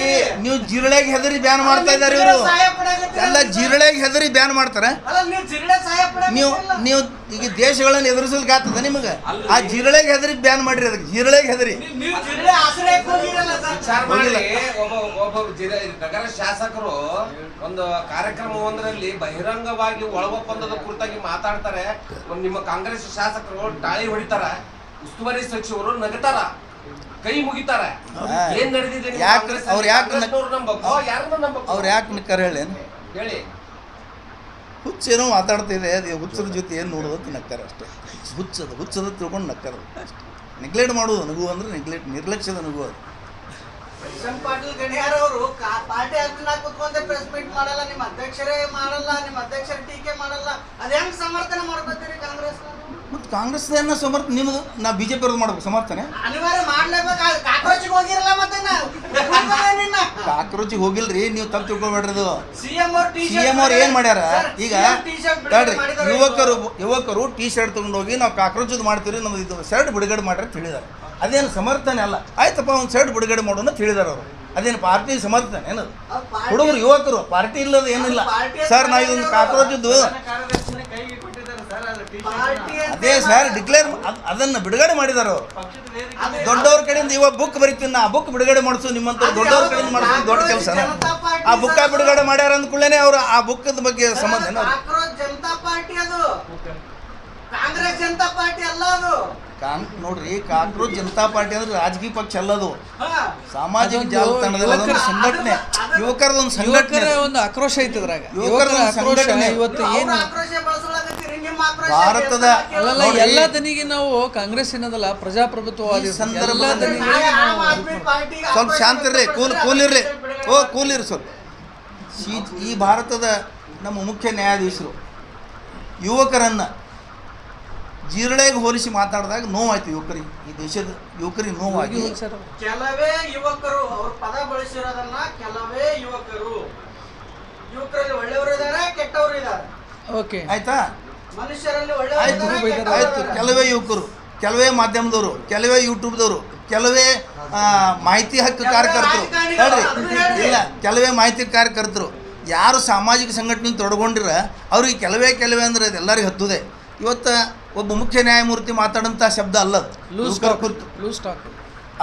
ನೀವು ಜಿರಳೆಗೆ ಹೆದರಿ ಬ್ಯಾನ್ ಮಾಡ್ತಾ ಇದ್ದಾರೆ ಇವರು. ಎಲ್ಲ ಜಿರಳೆಗೆ ಹೆದರಿ ಬ್ಯಾನ್ ಮಾಡ್ತಾರೆ. ನೀವು ಈಗ ದೇಶಗಳನ್ನು ಎದುರಿಸಲಿಕ್ಕೆ ಆಗ್ತದ ನಿಮಗೆ? ಆ ಜಿರಳೆಗೆ ಹೆದರಿ ಬ್ಯಾನ್ ಮಾಡ್ರಿ. ಅದಕ್ಕೆ ಜಿರಳೆಗೆ ಹೆದರಿ ಒಬ್ಬ ನಗರ ಶಾಸಕರು ಒಂದು ಕಾರ್ಯಕ್ರಮ ಒಂದರಲ್ಲಿ ಬಹಿರಂಗವಾಗಿ ಒಳಗೊಪ್ಪಂದದ ಕುರಿತಾಗಿ ಮಾತಾಡ್ತಾರೆ. ನಿಮ್ಮ ಕಾಂಗ್ರೆಸ್ ಶಾಸಕರು ಟಾಳಿ ಹೊಡಿತಾರ, ಉಸ್ತುವಾರಿ ಸಚಿವರು ನಗತಾರ, ಕೈ ಮುಗಿತಾರ. ಏನ್ ನಡೆದಿದೆ? ಅವ್ರು ಯಾಕೆ ನಿಕ್ಕಾರ ಹೇಳಿ? ಹುಚ್ಚೇನೋ ಮಾತಾಡ್ತಿದೆ. ಅದು ಹುಚ್ಚದ ಜೊತೆ ಏನು ನೋಡೋದು ಅಂತ ನಕ್ತಾರೆ ಅಷ್ಟೇ. ಹುಚ್ಚದ ತಿಳ್ಕೊಂಡು ನಕ್ಕಾರ ಅಷ್ಟೇ. ನೆಗ್ಲೆಕ್ಟ್ ಮಾಡೋದು ನಗು ಅಂದ್ರೆ ನಿರ್ಲಕ್ಷ್ಯದ ನಗು ಅದು. ಪಾಟೀಲ್ ಗಣಿಯಾರ್ ಅವರು ಪಾರ್ಟಿ ಅಧ್ಯಕ್ಷ ಕೂತ್ಕೊಂಡೆ ಪ್ರೆಸ್ ಮೀಟ್ ಮಾಡಲ್ಲ, ನಿಮ್ಮ ಅಧ್ಯಕ್ಷರೇ ಮಾಡಲ್ಲ, ನಿಮ್ಮ ಅಧ್ಯಕ್ಷರ ಟೀಕೆ ಮಾಡಲ್ಲ. ಅದ ಹೆಂಗ್ ಸಮರ್ಥನೆ ಮಾಡ್ಕೊತೀರಿ ಕಾಂಗ್ರೆಸ್? ಮತ್ತು ಕಾಂಗ್ರೆಸ್ ಸಮರ್ಥನೆ ನಿಮ್ಮದು. ನಾ ಬಿಜೆಪಿ ಅವ್ರದ್ದು ಮಾಡ್ಬೇಕು ಸಮರ್ಥನೆ. ಅನಿವಾರ್ಯ ಮಾಡ್ಲೇಬೇಕು. ಕಾಕ್ರೋಚಿಗೆ ಹೋಗಿರಲ್ಲ ಮತ್ತೆ ಕಾಕ್ರೋಚಿಗೆ ಹೋಗಿಲ್ರಿ. ನೀವು ತಪ್ಪು ತಿಳ್ಕೊಬೇಡ್ರಿ. ಸಿಎಂ ಅವ್ರು ಏನ್ ಮಾಡ್ಯಾರ ಈಗ? ತಡ್ರಿ, ಯುವಕರು ಟೀ ಶರ್ಟ್ ತಗೊಂಡೋಗಿ ನಾವು ಕಾಕ್ರೋಚ್ ಮಾಡ್ತೀವಿ, ನಮ್ದು ಇದು ಶರ್ಟ್ ಬಿಡುಗಡೆ ಮಾಡ್ರಿ ಅಂತ ಹೇಳಿದಾರೆ. ಅದೇನು ಸಮರ್ಥನೆ ಅಲ್ಲ. ಆಯ್ತಪ್ಪ, ಒಂದು ಶರ್ಟ್ ಬಿಡುಗಡೆ ಮಾಡೋಣ ಅಂತ ಹೇಳಿದಾರೆ ಅವರು. ಅದೇನು ಪಾರ್ಟಿ ಸಮರ್ಥನೆ ಏನದು? ಹುಡುಗರು ಯುವಕರು ಪಾರ್ಟಿ ಇಲ್ಲದ ಏನಿಲ್ಲ ಸರ್. ನಾವು ಇದೊಂದು ಕಾಕ್ರೋಚಿದ್ದು ಅದೇ ಸರ್ ಡಿಕ್ಲೇರ್ ಅದನ್ನು ಬಿಡುಗಡೆ ಮಾಡಿದಾರೆ ಅವರು. ದೊಡ್ಡವ್ರ ಕಡೆಯಿಂದ ಇವಾಗ ಬುಕ್ ಬರೀತೀನಿ, ಆ ಬುಕ್ ಬಿಡುಗಡೆ ಮಾಡಿಸು ನಿಮ್ಮಂತ ದೊಡ್ಡವ್ರ ಕಡೆಯಿಂದ ಮಾಡಿಸೋದು ದೊಡ್ಡ ಕೆಲಸ. ಆ ಬುಕ್ಕ ಬಿಡುಗಡೆ ಮಾಡ್ಯಾರ ಅಂದ್ಕೊಳ್ಳೇನೆ ಅವರು ಆ ಬುಕ್ಕದ ಬಗ್ಗೆ ಸಂಬಂಧ ಜನತಾ ಪಾರ್ಟಿ, ಅದು ಕಾಂಗ್ರೆಸ್ ಜನತಾ ಪಾರ್ಟಿ ಅಲ್ಲ. ಅದು ನೋಡ್ರಿ, ಕಾಂಗ್ರೆಸ್ ಜನತಾ ಪಾರ್ಟಿ ಅಂದ್ರೆ ರಾಜಕೀಯ ಪಕ್ಷ ಅಲ್ಲದು. ಸಾಮಾಜಿಕ ಜಾಲತಾಣದಲ್ಲಿ ಅದೊಂದು ಸಂಘಟನೆ, ಯುವಕರದೊಂದು ಸಂಘಟನೆ, ಒಂದು ಆಕ್ರೋಶ ಐತೆ ಅದ್ರಾಗ. ಯುವಕರ ಸಂಘಟನೆ. ಇವತ್ತು ಏನು ಭಾರತದ ಎಲ್ಲ ದನಿಗೆ ನಾವು ಕಾಂಗ್ರೆಸ್ ಏನದಲ್ಲ ಪ್ರಜಾಪ್ರಭುತ್ವವಾದಿ ಸಂದರ್ಭದಲ್ಲಿ ಸ್ವಲ್ಪ ಶಾಂತ ಇರ್ರಿ, ಕೂಲಿರ್ರಿ ಸ್ವಲ್ಪ. ಈ ಭಾರತದ ನಮ್ಮ ಮುಖ್ಯ ನ್ಯಾಯಾಧೀಶರು ಯುವಕರನ್ನ ಜಿರಳೆಗೆ ಹೋಲಿಸಿ ಮಾತಾಡಿದಾಗ ನೋವಾಯ್ತು ಯುವಕರಿಗೆ. ಈ ದೇಶದ ಯುವಕರಿಗೆ ನೋವಾಗಿ ಕೆಲವೇ ಯುವಕರು ಅವ್ರ ಪದ ಬಳಸಿರೋದನ್ನ ಕೆಲವೇ ಯುವಕರಲ್ಲಿ ಒಳ್ಳೆಯವರು ಇದ್ದಾರೆ, ಕೆಟ್ಟವರು ಇದ್ದಾರೆ. ಓಕೆ, ಆಯ್ತಾ? ಮನುಷ್ಯರಲ್ಲಿ ಆಯ್ತು. ಕೆಲವೇ ಯುವಕರು, ಕೆಲವೇ ಮಾಧ್ಯಮದವರು, ಕೆಲವೇ ಯೂಟ್ಯೂಬ್ದವರು, ಕೆಲವೇ ಮಾಹಿತಿ ಹಕ್ಕು ಕಾರ್ಯಕರ್ತರು, ಹೇಳ್ರಿ ಇಲ್ಲ, ಕೆಲವೇ ಮಾಹಿತಿ ಕಾರ್ಯಕರ್ತರು ಯಾರು ಸಾಮಾಜಿಕ ಸಂಘಟನೆ ತೊಡಗೊಂಡಿರ ಅವ್ರಿಗೆ ಕೆಲವೇ ಅಂದ್ರೆ ಅದೆಲ್ಲರಿಗೂ ಹತ್ತುದೆ. ಇವತ್ತು ಒಬ್ಬ ಮುಖ್ಯ ನ್ಯಾಯಮೂರ್ತಿ ಮಾತಾಡೋಂಥ ಶಬ್ದ ಅಲ್ಲ ಲೂಸ್ ಟಾಕ್.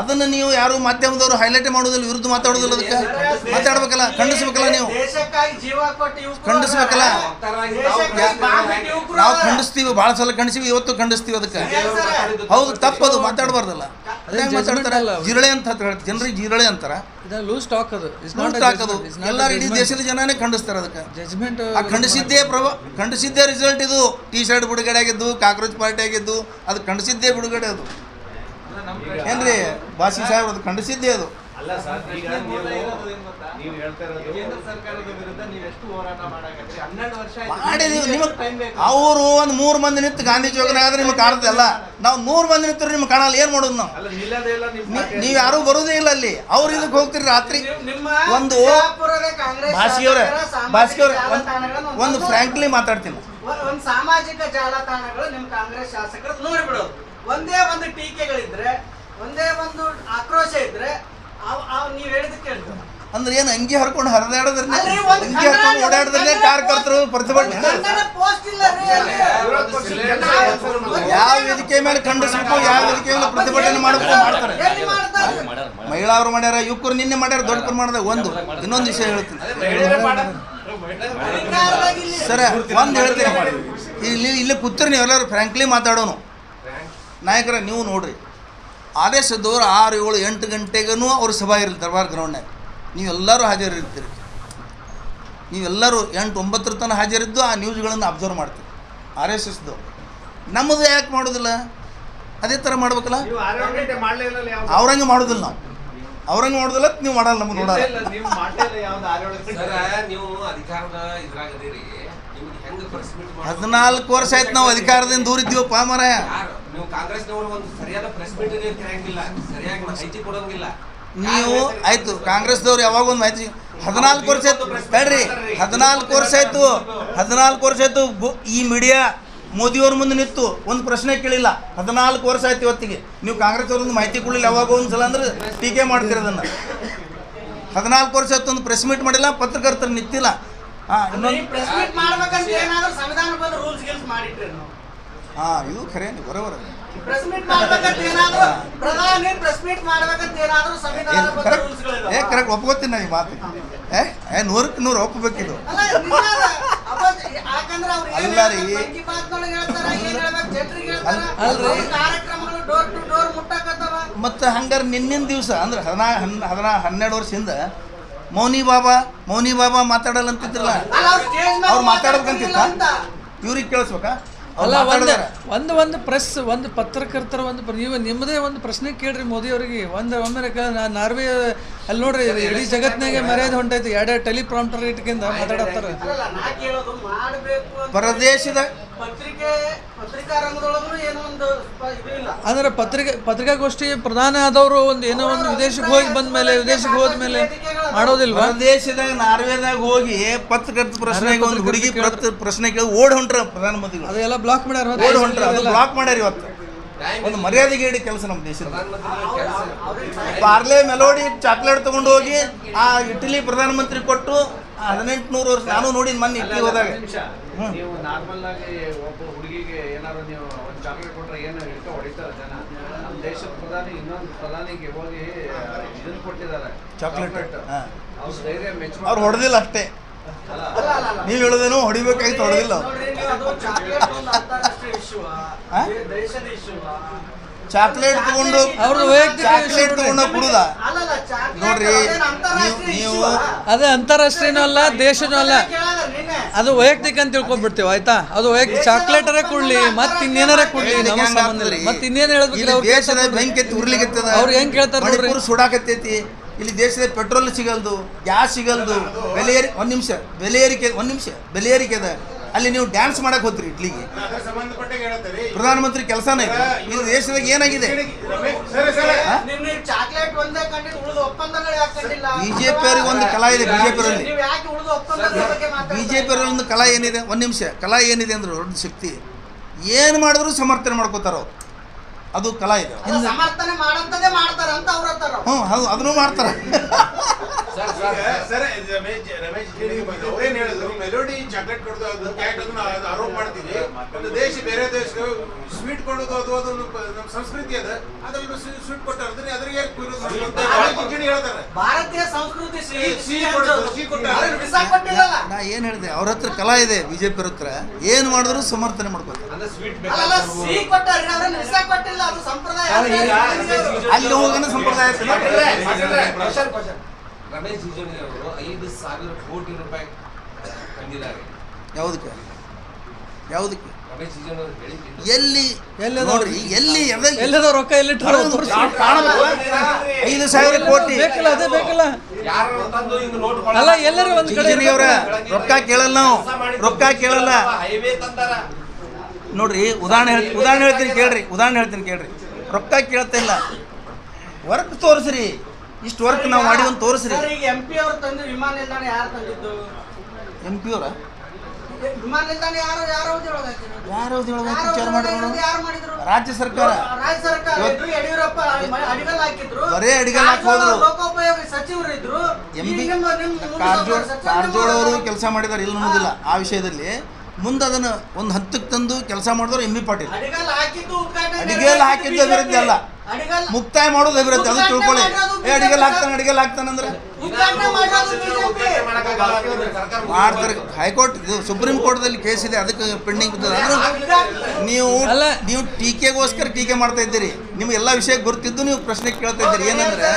ಅದನ್ನು ನೀವು ಯಾರು ಮಾಧ್ಯಮದವರು ಹೈಲೈಟ್ ಮಾಡೋದಿಲ್ಲ, ವಿರುದ್ಧ ಮಾತಾಡೋದಿಲ್ಲ. ಅದಕ್ಕೆ ಮಾತಾಡ್ಬೇಕಲ್ಲ, ಖಂಡಿಸ್ಬೇಕಲ್ಲ. ನೀವು ಖಂಡಿಸ್ಬೇಕಲ್ಲ. ನಾವು ಖಂಡಿಸ್ತೀವಿ, ಭಾಳ ಸಲ ಖಂಡಿಸ್ತೀವಿ, ಇವತ್ತು ಖಂಡಿಸ್ತೀವಿ. ಅದಕ್ಕೆ ಹೌದು, ತಪ್ಪದು, ಮಾತಾಡಬಾರ್ದಲ್ಲ. ಅದೇ ಮಾತಾಡ್ತಾರ ಜಿರಳೆ ಅಂತ ಹೇಳ್ತಾರೆ, ಜನರಿಗೆ ಜಿರಳೆ ಅಂತಾರ. ಲೂಸ್ ಟಾಕ್ ಅದು. ಎಲ್ಲರೂ ಇಡೀ ದೇಶದ ಜನನೇ ಖಂಡಿಸ್ತಾರೆ. ಅದಕ್ಕೆ ಜಜ್ಮೆಂಟ್ ಖಂಡಿಸಿದ್ದೇ ರಿಸಲ್ಟ್. ಇದು ಟೀ ಶರ್ಟ್ ಬಿಡುಗಡೆ ಆಗಿದ್ದು, ಕಾಕ್ರೋಚ್ ಪಾರ್ಟಿ ಆಗಿದ್ದು, ಅದು ಖಂಡಿಸಿದ್ದೇ ಬಿಡುಗಡೆ. ಅದು ಏನ್ರಿ ಬಾಸಿ ಸಾಹೇಬ್, ಅದು ಖಂಡಿಸಿದ್ದೇ. ಅದು ಅಲ್ಲ ಸರ್, ಈಗ ನೀವು ಹೇಳ್ತಾ ಇರೋದು ಕೇಂದ್ರ ಸರ್ಕಾರದ ವಿರುದ್ಧ ನೀವು ಎಷ್ಟು ಹೋರಾಟ ಮಾಡಾಕತ್ತೀರಿ? 12 ವರ್ಷ ಮಾಡಿದೀವಿ. ನಿಮಗೆ ಅವರು ಒಂದು 3 ಮಂದಿ ನಿಂತು ಗಾಂಧಿ ಚೌಕನಾದ್ರೆ ನಿಮ್ಗೆ ಕಾಣುತ್ತಲ್ಲ. ನಾವು 100 ಮಂದಿ ನಿಂತರು ನಿಮ್ಗೆ ಕಾಣಲ್ಲ. ಏನು ಮಾಡೋದು ನಾವು? ನೀವು ಯಾರು ಬರೋದೇ ಇಲ್ಲ ಅಲ್ಲಿ. ಅವ್ರು ಇದಕ್ಕೆ ಹೋಗ್ತೀರಿ ರಾತ್ರಿ. ಒಂದು ಭಾಷಿಯವ್ರೆ ಒಂದು ಫ್ರ್ಯಾಂಕ್ಲಿ ಮಾತಾಡ್ತೀನಿ. ಒಂದ್ ಸಾಮಾಜಿಕ ಜಾಲತಾಣಗಳು ನಿಮ್ ಕಾಂಗ್ರೆಸ್ ಶಾಸಕರು ನೋಡ್ಬಿಡೋದು. ಒಂದೇ ಒಂದು ಟೀಕೆಗಳಿದ್ರೆ, ಒಂದೇ ಒಂದು ಆಕ್ರೋಶ ಇದ್ರೆ ನೀವ್ ಹೇಳಿದ ಕೇಳ್ತಾರೆ. ಅಂದ್ರೆ ಏನು ಅಂಗಿ ಹರ್ಕೊಂಡು ಹರಿದಾಡೋದ್ರೇ ಅಲ್ರಿ, ಒಂದ್ ಅಂಗಿ ಹರ್ಕೊಂಡು ಓಡಾಡೋದ್ರೇ ಕಾರ್ಯಕರ್ತರು ಪ್ರತಿಭಟನೆ. ಪೋಸ್ಟ್ ಇಲ್ಲ ರೀ ಅಲ್ಲಿ. ಯಾವ ವೇದಿಕೆ ಮೇಲೆ ಖಂಡಿಸ್ಬೇಕು, ಯಾವ ವೇದಿಕೆ ಮೇಲೆ ಪ್ರತಿಭಟನೆ ಮಾಡಬೇಕು ಮಾಡ್ತಾರೆ. ಎಲ್ಲಿ ಮಾಡ್ತಾರೆ? ಮಹಿಳಾ ಅವರು ಮಾಡ್ಯಾರ, ಯುವಕರು ನಿನ್ನೆ ಮಾಡ್ಯಾರ ದೊಡ್ಡ ಪ್ರಮಾಣದಾಗ. ಇನ್ನೊಂದು ವಿಷಯ ಹೇಳ್ತೀನಿ ಸರ, ಒಂದು ಹೇಳ್ತೀನಿ. ಇಲ್ಲಿ ಕೂತ್ರಿ ನೀವೆಲ್ಲರೂ ಫ್ರ್ಯಾಂಕ್ಲಿ ಮಾತಾಡೋನು ನಾಯಕರ. ನೀವು ನೋಡ್ರಿ, ಆದೇಶದವ್ರು 6, 7, 8 ಗಂಟೆಗೂ ಅವ್ರ ಸಭಾ ಇರಲಿ ದರ್ಬಾರ್ ಗ್ರೌಂಡ್ನಾಗ. ನೀವೆಲ್ಲರೂ ಹಾಜರಿರ್ತೀರಿ. ನೀವೆಲ್ಲರೂ 8, 9 ತನಕ ಹಾಜರಿದ್ದು ಆ ನ್ಯೂಸ್ಗಳನ್ನು ಅಬ್ಸರ್ವ್ ಮಾಡ್ತೀವಿ. RSSದವ್ರು ನಮ್ಮದು ಯಾಕೆ ಮಾಡೋದಿಲ್ಲ? ಅದೇ ಥರ ಮಾಡ್ಬೇಕಲ್ಲ. ನೀವು ಆರೋಗ್ಯ ಮಾಡಲಿಲ್ಲ ಯಾವ್ದು ಅವ್ರಂಗೆ ಮಾಡೋದಿಲ್ಲ ನಾವು. ಅವ್ರಂಗೆ ಮಾಡೋದಿಲ್ಲ, ನೀವು ಮಾಡಲ್ಲ, ನಮ್ಗೆ ನೋಡಲ್ಲ. ನೀವು ಮಾಡಲಿಲ್ಲ ಯಾವ್ದು ಆರೋಗ್ಯ ಸರ್, ನೀವು ಅಧಿಕಾರದ ಇದ್ರಾಗದಿರಿ. ನಿಮ್ಗೆ ಹೆಂಗ್ ಪ್ರೆಸ್ ಮೀಟ್ 14 ವರ್ಷ ಆಯ್ತು ನಾವು ಅಧಿಕಾರದಿಂದ ದೂರ ಇದ್ದೀವಪ್ಪ ಮಾರಾಯ. ನೀವು ಕಾಂಗ್ರೆಸ್ನವರು ಒಂದು ಸರಿಯಾದ ಪ್ರೆಸ್ ಮೀಟ್ ಕರೆಯಂಗಿಲ್ಲ, ಸರಿಯಾಗಿ ಮಾಹಿತಿ ಕೊಡೋಂಗಿಲ್ಲ. ನೀವು ಆಯ್ತು ಕಾಂಗ್ರೆಸ್ದವ್ರು ಯಾವಾಗ ಒಂದು ಮಾಹಿತಿ 14 ವರ್ಷ ಆಯ್ತು ಬೇಡ್ರಿ. 14 ವರ್ಷ ಆಯ್ತು, 14 ವರ್ಷ ಆಯ್ತು. ಈ ಮೀಡಿಯಾ ಮೋದಿಯವ್ರ ಮುಂದೆ ನಿಂತು ಒಂದು ಪ್ರಶ್ನೆ ಕೇಳಿಲ್ಲ. 14 ವರ್ಷ ಆಯ್ತು ಇವತ್ತಿಗೆ. ನೀವು ಕಾಂಗ್ರೆಸ್ ಅವ್ರೊಂದು ಮಾಹಿತಿ ಕೊಡಲಿಲ್ಲ ಯಾವಾಗ ಒಂದು ಸಲ ಅಂದ್ರೆ ಟೀಕೆ ಮಾಡ್ತಿರೋದನ್ನು. 14 ವರ್ಷ ಆಯ್ತು ಒಂದು ಪ್ರೆಸ್ ಮೀಟ್ ಮಾಡಿಲ್ಲ, ಪತ್ರಕರ್ತರು ನಿಂತಿಲ್ಲ. ಇನ್ನೊಂದು ಪ್ರೆಸ್ ಮೀಟ್ ಮಾಡ್ಬೇಕಂತ ಏನಾದ್ರು ಸಂವಿಧಾನಬದ್ಧ ರೂಲ್ಸ್ ಗಿಲ್ಸ್ ಮಾಡಿಟ್ರಿ ನಾವು. ಇದು ಖರೆ ಬರೋಬರ. ಪ್ರೆಸ್ ಮೀಟ್ ಮಾಡ್ಬೇಕಂತ ಏನಾದ್ರು ಪ್ರಧಾನಿ ಪ್ರೆಸ್ ಮೀಟ್ ಮಾಡ್ಬೇಕಂತ ಏನಾದ್ರು ಸಂವಿಧಾನಬದ್ಧ ರೂಲ್ಸ್ ಗಳಿದಾವ. ಕರೆಕ್ಟ್ ಒಪ್ಕೋತೀನಿ ನಾನು ಈ ಮಾತು. 100ಕ್ಕೆ 100 ಒಪ್ಪಬೇಕಿದು. ಅಲ್ಲ ನಿಜ ಅದ. ಯಾಕಂದ್ರೆ ಅವ್ರು ಏನ್ ಅಲ್ಲ ರೀ. ಮನ್ ಕಿ ಬಾತ್ ನೊಳಗೆ ಹೇಳ್ತಾರ, ಏನ್ ಹೇಳ್ಬೇಕು ಜನರಿಗೆ ಹೇಳ್ತಾರ. ಅವ್ರ ಕಾರ್ಯಕ್ರಮಗಳು ಡೋರ್ ಟು ಡೋರ್ ಮುಟ್ಟಕತ್ತವ. ಮತ್ತು ಹಂಗಾರೆ ನಿನ್ನಿನ ದಿವಸ ಅಂದ್ರೆ 12 ವರ್ಷದಿಂದ ಮೌನಿ ಬಾಬಾ ಮಾತಾಡಲ್ಲ ಅಂತಿದ್ರಲ್ಲ, ಅಲ್ಲ ಅವ್ರು ಸ್ಟೇಜ್ ಮೇಲೆ ಅವ್ರು ಮಾತಾಡ್ಬೇಕಂತಿತ್ತ? ಅಂತ. ಇವ್ರಿಗೆ ಕೇಳಿಸ್ಬೇಕಾ? ಅಲ್ಲ, ಒಂದು ಪ್ರೆಸ್, ಒಂದು ಪತ್ರಕರ್ತರ ನೀವು ನಿಮ್ಮದೇ ಒಂದು ಪ್ರಶ್ನೆ ಕೇಳ್ರಿ ಮೋದಿ ಅವರಿಗೆ. ಒಮ್ಮೆ ನಾರ್ವೆ ಅಲ್ಲಿ ನೋಡ್ರಿ, ಇಡೀ ಜಗತ್ತಿನಾಗೆ ಮರ್ಯಾದೆ ಹೊಂಟೈತಿ. 2 ಟೆಲಿಪ್ರಾಂಪ್ಟರ್ ಇಟ್ಕಿಂದ ಮಾತಾಡತ್ತಾರ. ಅಲ್ಲ ನಾ ಕೇಳೋದು ಮಾಡಬೇಕು ಅಂತ ಪರದೇಶದ ಪತ್ರಿಕಾ ರಂಗದೊಳಗೂ ಏನೋ ಒಂದು ಇದು ಇಲ್ಲ. ಅಂದ್ರೆ ಪತ್ರಿಕಾಗೋಷ್ಠಿ ಪ್ರಧಾನ ಆದವರು ಒಂದು ಏನೋ ಒಂದು ವಿದೇಶಕ್ಕೆ ಹೋದ್ಮೇಲೆ ಮಾಡೋದಿಲ್ವಾ? ಪರದೇಶದಾಗ ನಾರ್ವೆದಾಗ ಹೋಗಿ ಪತ್ರಕರ್ತ ಪ್ರಶ್ನೆಗೆ ಒಂದು ಹುಡುಗಿ ಪ್ರಶ್ನೆ ಕೇಳಿ ಓಡ್ ಹೊಂಟ್ರ ಪ್ರಧಾನಮಂತ್ರಿಗಳು. ಅದೆಲ್ಲ ಬ್ಲಾಕ್ ಮಾಡ್ಯಾರ. ಓಡ್ ಹೊಂಟ್ರ, ಅದು ಬ್ಲಾಕ್ ಮಾಡ್ಯಾರ. ಇವತ್ತು ಒಂದು ಮರ್ಯಾದೆಗೆ ಇಡೀ ಕೆಲಸ ನಮ್ಮ ದೇಶದ. ಪಾರ್ಲೆ ಮೆಲೋಡಿ ಚಾಕ್ಲೇಟ್ ತಗೊಂಡು ಹೋಗಿ ಆ ಇಟಲಿ ಪ್ರಧಾನಮಂತ್ರಿ ಕೊಟ್ಟು 1800 ವರ್ಷ ನಾನು ನೋಡಿದ ಮೊನ್ನೆ ಇಟ್ಲಿ ಹೋದಾಗ. ನೀವು ನಾರ್ಮಲ್ ಆಗಿ ಒಬ್ಬ ಹುಡುಗಿಗೆ ಏನಾದ್ರು ನೀವು ಒಂದು ಚಾಕ್ಲೇಟ್ ಕೊಟ್ರೆ ಏನು ಹಿಡ್ಕೊ ಹೊಡಿತಾರೆ ಜನ. ನಮ್ಮ ದೇಶದ ಪ್ರಧಾನಿ ಇನ್ನೊಂದು ಪ್ರಧಾನಿಗೆ ಹೋಗಿ ಇದನ್ನ ಕೊಟ್ಟಿದ್ದಾರೆ, ಚಾಕ್ಲೇಟ್. ಅವ್ರ ಧೈರ್ಯ ಮೆಚ್ಚ. ಅವ್ರು ಹೊಡೆದಿಲ್ಲ ಅಷ್ಟೇ. ನೀವು ಹೇಳೋದೇನೋ ಹೊಡಿಬೇಕಾಯ್ತು, ಹೊಡೆದಿಲ್ಲ. ನೋಡ್ರಿ, ನೀವು ಅದು ಚಾಕ್ಲೇಟ್ ಒಂದು ಅಂತಾರಾಷ್ಟ್ರೀಯ ಇಶ್ಯೂ, ದೇಶದ ಇಶ್ಯೂ. ಚಾಕ್ಲೇಟ್ ತಗೊಂಡು ಅವ್ರದ್ದು ವೈಯಕ್ತಿಕ ಚಾಕ್ಲೇಟ್ ತಗೊಂಡು ಕುಡುದ ಅಲ್ಲಲ್ಲ, ಚಾಕ್ಲೇಟ್ ನೋಡ್ರಿ. ಅದೇನ್ ಅಂತಾರಾಷ್ಟ್ರೀಯ ನೀವು issue ಆ? ಅದೇ ಅಂತಾರಾಷ್ಟ್ರೀಯನೂ ಅಲ್ಲ, ದೇಶನೂ ಅಲ್ಲ. ಕೇಳಲ್ಲ ನಿನ್ನೆ. ಅದು ವೈಯಕ್ತಿಕ ಅಂತ ತಿಳ್ಕೊಂಡ್ಬಿಡ್ತೀವಿ, ಆಯ್ತಾ? ಅದು ವೈಯಕ್ತಿಕ ಚಾಕ್ಲೇಟರೇ ಕೊಡ್ಲಿ, ಮತ್ತೆ ಇನ್ನೇನಾರ ಕೊಡ್ಲಿ, ನಮಗೆ ಸಂಬಂಧ ಇಲ್ಲ. ಮತ್ತೆ ಇನ್ನೇನು ಹೇಳ್ಬೇಕಿಲ್ಲ. ಇಲ್ಲಿ ದೇಶದ ಬೆಂಕಿ ಉರ್ಲಿಗತ್ತದ. ಅವ್ರು ಹೆಂಗ್ ಕೇಳ್ತಾರ ನೋಡ್ರಿ. ಮಣಿಪುರ ಸುಡಾಕತ್ತೈತಿ. ಇಲ್ಲಿ ದೇಶದ ಪೆಟ್ರೋಲ್ ಸಿಗಲ್ದು, ಗ್ಯಾಸ್ ಸಿಗಲ್ದು, ಬೆಲೆ ಏರಿಕೆ ಅದ. ಅಲ್ಲಿ ನೀವು ಡ್ಯಾನ್ಸ್ ಮಾಡಕ್ ಹೋಗ್ತೀರಿ ಇಟ್ಲಿಗೆ. ಪ್ರಧಾನಮಂತ್ರಿ ಕೆಲಸನೇ ಇದೆ. ಇದು ದೇಶದಾಗ ಏನಾಗಿದೆ? ನಿನ್ನೆ ಚಾಕ್ಲೇಟ್ ಒಂದೇ ಕಂಡಿದ್ದು, ಉಳಿದ ಒಪ್ಪಂದಗಳು ಯಾಕೆ ಕಂಡಿಲ್ಲ? ಬಿಜೆಪಿ ಅವ್ರಿಗೆ ಒಂದು ಕಲಾ ಇದೆ. ಬಿಜೆಪಿಯವರಲ್ಲಿ ನೀವು ಯಾಕೆ ಉಳಿದ ಒಪ್ಪಂದಗಳ ಬಗ್ಗೆ ಮಾತಾಡ್ತಾ ಬಿಜೆಪಿಯವರಲ್ಲಿ ಒಂದು ಕಲಾ ಏನಿದೆ, ಒಂದು ನಿಮಿಷ, ಕಲಾ ಏನಿದೆ ಅಂದ್ರೆ ದೊಡ್ಡ ಶಕ್ತಿ. ಏನು ಮಾಡಿದ್ರು ಸಮರ್ಥನೆ ಮಾಡ್ಕೋತಾರ ಅವ್ರು. ಅದು ಕಲಾ ಇದೆ. ಇಲ್ಲ, ಸಮರ್ಥನೆ ಮಾಡಂತದೇ ಮಾಡ್ತಾರ ಅಂತ ಅವ್ರ ಹತ್ತಾರ. ಹೌದು, ಅದನ್ನು ಮಾಡ್ತಾರೆ. ಸರ್, ರಮೇಶ್ ಅವ್ರೇನ್ ಹೇಳಿದ್ರು, ಮೆಲೋಡಿ ಚಾಕ್ಲೇಟ್ ಕೊಡೋದು ಅದನ್ನ ಆರೋಪ ಮಾಡ್ತೀವಿ. ಒಂದು ದೇಶ ಬೇರೆ ದೇಶಕ್ಕೆ ಸ್ವೀಟ್ ಕೊಡೋದು ಅದು ನಮ್ಮ ಸಂಸ್ಕೃತಿ ಅದ. ಅದ್ರಲ್ಲಿ ಸ್ವೀಟ್ ಕೊಟ್ಟಾರೆ ಅದ್ರಿಗೆ ಹೇಳ್ತಾರೆ. ಭಾರತೀಯ ಸಂಸ್ಕೃತಿ ಸಿಹಿ ಕೊಡ್ತಾರೆ. ವಿಸಾ ಕೊಟ್ಟಿಲ್ಲಲ್ಲ. ನಾ ಏನು ಹೇಳಿದೆ, ಅವ್ರ ಹತ್ರ ಕಲಾ ಇದೆ. ಬಿಜೆಪಿ ಹತ್ರ ಏನು ಮಾಡಿದ್ರು ಸಮರ್ಥನೆ ಮಾಡ್ಕೋತಾರೆ. ಅಂದ್ರೆ ಸ್ವೀಟ್ ಅಲ್ಲ, ಸಿಹಿ ಕೊಟ್ಟಾರೆ, ಅವ್ರನ್ನ ವಿಸಾ ಕೊಟ್ಟಿಲ್ಲ. ಅದು ಸಂಪ್ರದಾಯ. ಅಲ್ಲಿ ಹೋಗೋಣ ಸಂಪ್ರದಾಯ. ರಮೇಶ್ ಜಿಗಜಿಣಗಿ ಅವರು 5,000 ಕೋಟಿ ರೂಪಾಯಿ ತಂದಿದ್ದಾರೆ. ಯಾವುದಕ್ಕೆ ರಮೇಶ್ ಜಿಗಜಿಣಗಿ ಅವರು ಹೇಳಿದ್ದು ಎಲ್ಲಿ ನೋಡ್ರಿ, ಎಲ್ಲದ ರೊಕ್ಕ ಎಲ್ಲಿಟ್ಟಾರ? 5,000 ಕೋಟಿ ಬೇಕಲ್ಲ, ಅದೇ ಬೇಕಲ್ಲ. ಯಾರು ತಂದು ಹಿಂಗ್ ನೋಟ್ ಅಲ್ಲ, ಎಲ್ಲರೂ ಒಂದ್ ಕಡೆ ಅವರ ರೊಕ್ಕ ಕೇಳಲ್ಲ. ನಾವು ರೊಕ್ಕ ಕೇಳಲ್ಲ. ಹೈವೇ ತಂದಾರ. ನೋಡ್ರಿ, ಉದಾಹರಣೆ ಹೇಳ್ತೀನಿ ಕೇಳ್ರಿ. ರೊಕ್ಕ ಕೇಳ್ತಾ ಇಲ್ಲ, ವರ್ಕ್ ತೋರಿಸ್ರಿ. ಇಷ್ಟು ವರ್ಕ್ ನಾವು ಮಾಡಿ ಒಂದು ತೋರಿಸ್ರಿ. ಈಗ MP ಅವರು ತಂದು ವಿಮಾನ ನಿಲ್ದಾಣ ಯಾರು ತಂದಿದ್ದು? MP ಅವರ ವಿಮಾನ ನಿಲ್ದಾಣ ಯಾರು ವಿಚಾರ ಮಾಡಿದ್ರು ಯಾರು ಮಾಡಿದ್ರು? ರಾಜ್ಯ ಸರ್ಕಾರ ರಾಜ್ಯ ಸರ್ಕಾರ ಇದ್ರು, ಯಡಿಯೂರಪ್ಪ ಅಡಿಗಲ್ ಹಾಕಿದ್ರು, ಬರೇ ಅಡಿಗಲ್ ಹಾಕಿ ಹೋದ್ರು. ಲೋಕೋಪಯೋಗಿ ಸಚಿವರು ಇದ್ರು. ಕಾರಜೋಳ ಅವರು ಕೆಲಸ ಮಾಡಿದಾರೆ ಇಲ್ಲ ಅನ್ನೋದಿಲ್ಲ ಆ ವಿಷಯದಲ್ಲಿ. ಮುಂದೆ ಅದನ್ನು ಒಂದು ಹಂತಕ್ಕೆ ತಂದು ಕೆಲಸ ಮಾಡಿದವರು ಎಂ ಬಿ ಪಾಟೀಲ್. ಅಡಿಗಲ್ ಹಾಕಿದ್ದು ಅಭಿವೃದ್ಧಿ ಅಲ್ಲ, ಮುಕ್ತಾಯ ಮಾಡೋದು ಅಭಿವೃದ್ಧಿ. ಅದು ತಿಳ್ಕೊಳ್ಳಿ. ಅಡಿಗಲ್ ಹಾಕ್ತಾನಂದ್ರೆ ಮಾಡ್ತಾರೆ. ಹೈಕೋರ್ಟ್ ಇದು ಸುಪ್ರೀಂ ಕೋರ್ಟ್ದಲ್ಲಿ ಕೇಸ್ ಇದೆ, ಅದಕ್ಕೆ ಪೆಂಡಿಂಗ್ ಬಿದ್ದದ. ನೀವು ಟೀಕೆಗೋಸ್ಕರ ಟೀಕೆ ಮಾಡ್ತಾ ಇದ್ದೀರಿ. ನಿಮ್ಗೆ ಎಲ್ಲ ವಿಷಯ ಗೊತ್ತಿದ್ದು ನೀವು ಪ್ರಶ್ನೆ ಕೇಳ್ತಾ ಇದ್ದೀರಿ. ಏನಂದ್ರೆ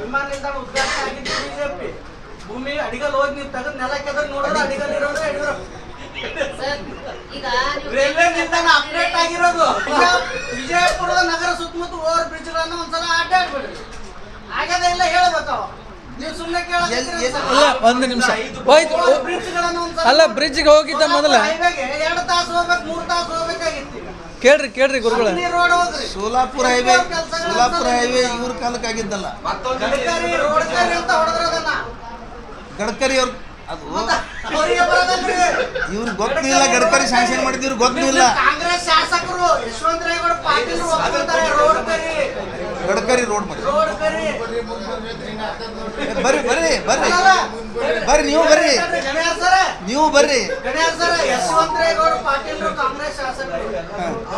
ವಿಮಾನ ನಿಲ್ದಾಣ ಉದ್ಘಾಟನೆ ಆಗಿದ್ದು ಬಿಜೆಪಿ. ಭೂಮಿ ಅಡಿಗಲ್ ಹೋಗಿ ನೀವು ತೆಗೆದು ನೆಲಕ್ಕೆ ನೋಡೋದು ಅಡಿಗಲ್ ಇರೋದು ಯಡಿಯೂರಪ್ಪ. ರೈಲ್ವೆ ನಿಲ್ದಾಣ ಅಪ್ಡೇಟ್ ಆಗಿರೋದು. ವಿಜಯಪುರದ ನಗರ ಸುತ್ತಮುತ್ತ ಓವರ್ ಬ್ರಿಡ್ಜ್ ಗಳನ್ನ ಒಂದ್ಸಲ ಅಡ್ಡಾಡ್ಬಿಡ್ರಿ. ಆಗದ ಇಲ್ಲ ಹೇಳ್ಬೇಕು. ನೀವು ಸುಮ್ಮನೆ ಅಲ್ಲ, ಒಂದು ನಿಮಿಷ ಹೋಯ್ತು. ಅಲ್ಲ, ಬ್ರಿಡ್ಜ್ಗೆ ಹೋಗಿದ್ದ ಮೊದಲ ಹೈವೇಗೆ 2 ತಾಸು ಹೋಗ್ಬೇಕು, 3 ತಾಸು ಹೋಗ್ಬೇಕಾಗಿತ್ತು. ಕೇಳ್ರಿ ಗುರುಗಳ. ಸೋಲಾಪುರ ಹೈವೇ ಇವ್ರ ಕಾಲಕ್ಕೆ ಆಗಿದ್ದಲ್ಲ. ಗಡ್ಕರಿ ಅವ್ರು ಅದು ಇವ್ರಿಗೆ ಗೊತ್ತಿಲ್ಲ. ಗಡ್ಕರಿ ಶಾಸನ ಮಾಡಿದ್ದು ಇವ್ರಿಗೆ ಗೊತ್ತಿಲ್ಲ. ಕಾಂಗ್ರೆಸ್ ಶಾಸಕರು ಯಶವಂತರೇಗೌಡ ಪಾಟೀಲ್ ಗಡ್ಕರಿ ರೋಡ್ ಮಾಡಿ ಬರ್ರಿ ನೀವು ಬರ್ರಿ. ಯಶವಂತರೇಗೌಡ ಪಾಟೀಲ್ ಕಾಂಗ್ರೆಸ್ ಶಾಸಕರು,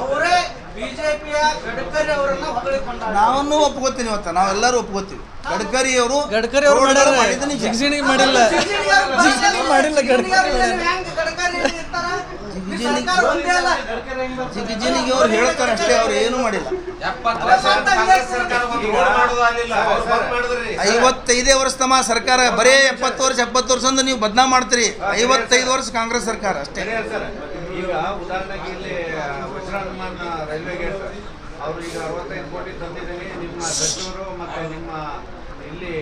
ಅವರೇ ಬಿಜೆಪಿಯ ಗಡ್ಕರಿ ಅವರನ್ನ ಹೊಗಳಿಕೊಂಡಾರೆ. ನಾವನ್ನು ಒಪ್ಕೋತೀನಿ. ಇವತ್ತು ನಾವೆಲ್ಲರೂ ಒಪ್ಕೋತೀವಿ. ಗಡ್ಕರಿ ಅವರು ಜಿಗಜಿಣಿಗೆ ಮಾಡಿಲ್ಲ. ಜಿಗಿಜಿನಿಗೆ ಅವ್ರು ಹೇಳ್ತಾರೆ ಅಷ್ಟೇ, ಅವ್ರು ಏನು ಮಾಡಿಲ್ಲ. 55 ವರ್ಷ ತಮ್ಮ ಸರ್ಕಾರ. ಬರೇ 70 ವರ್ಷ ಅಂದ್ರೆ ನೀವು ಬದನಾಮ್ ಮಾಡ್ತೀರಿ. 55 ವರ್ಷ ಕಾಂಗ್ರೆಸ್ ಸರ್ಕಾರ ಅಷ್ಟೇ. ಈಗ ಉದಾಹರಣೆಗೆ ಇಲ್ಲಿ ವಜ್ರಹನುಮಾನ್ ರೈಲ್ವೆ ಗೇಟ್ ಅವರು ಈಗ 65 ಕೋಟಿ ತಂದಿದ್ದೀನಿ ನಿಮ್ಮ ಸಚಿವರು ಮತ್ತೆ ನಿಮ್ಮ ಇಲ್ಲಿ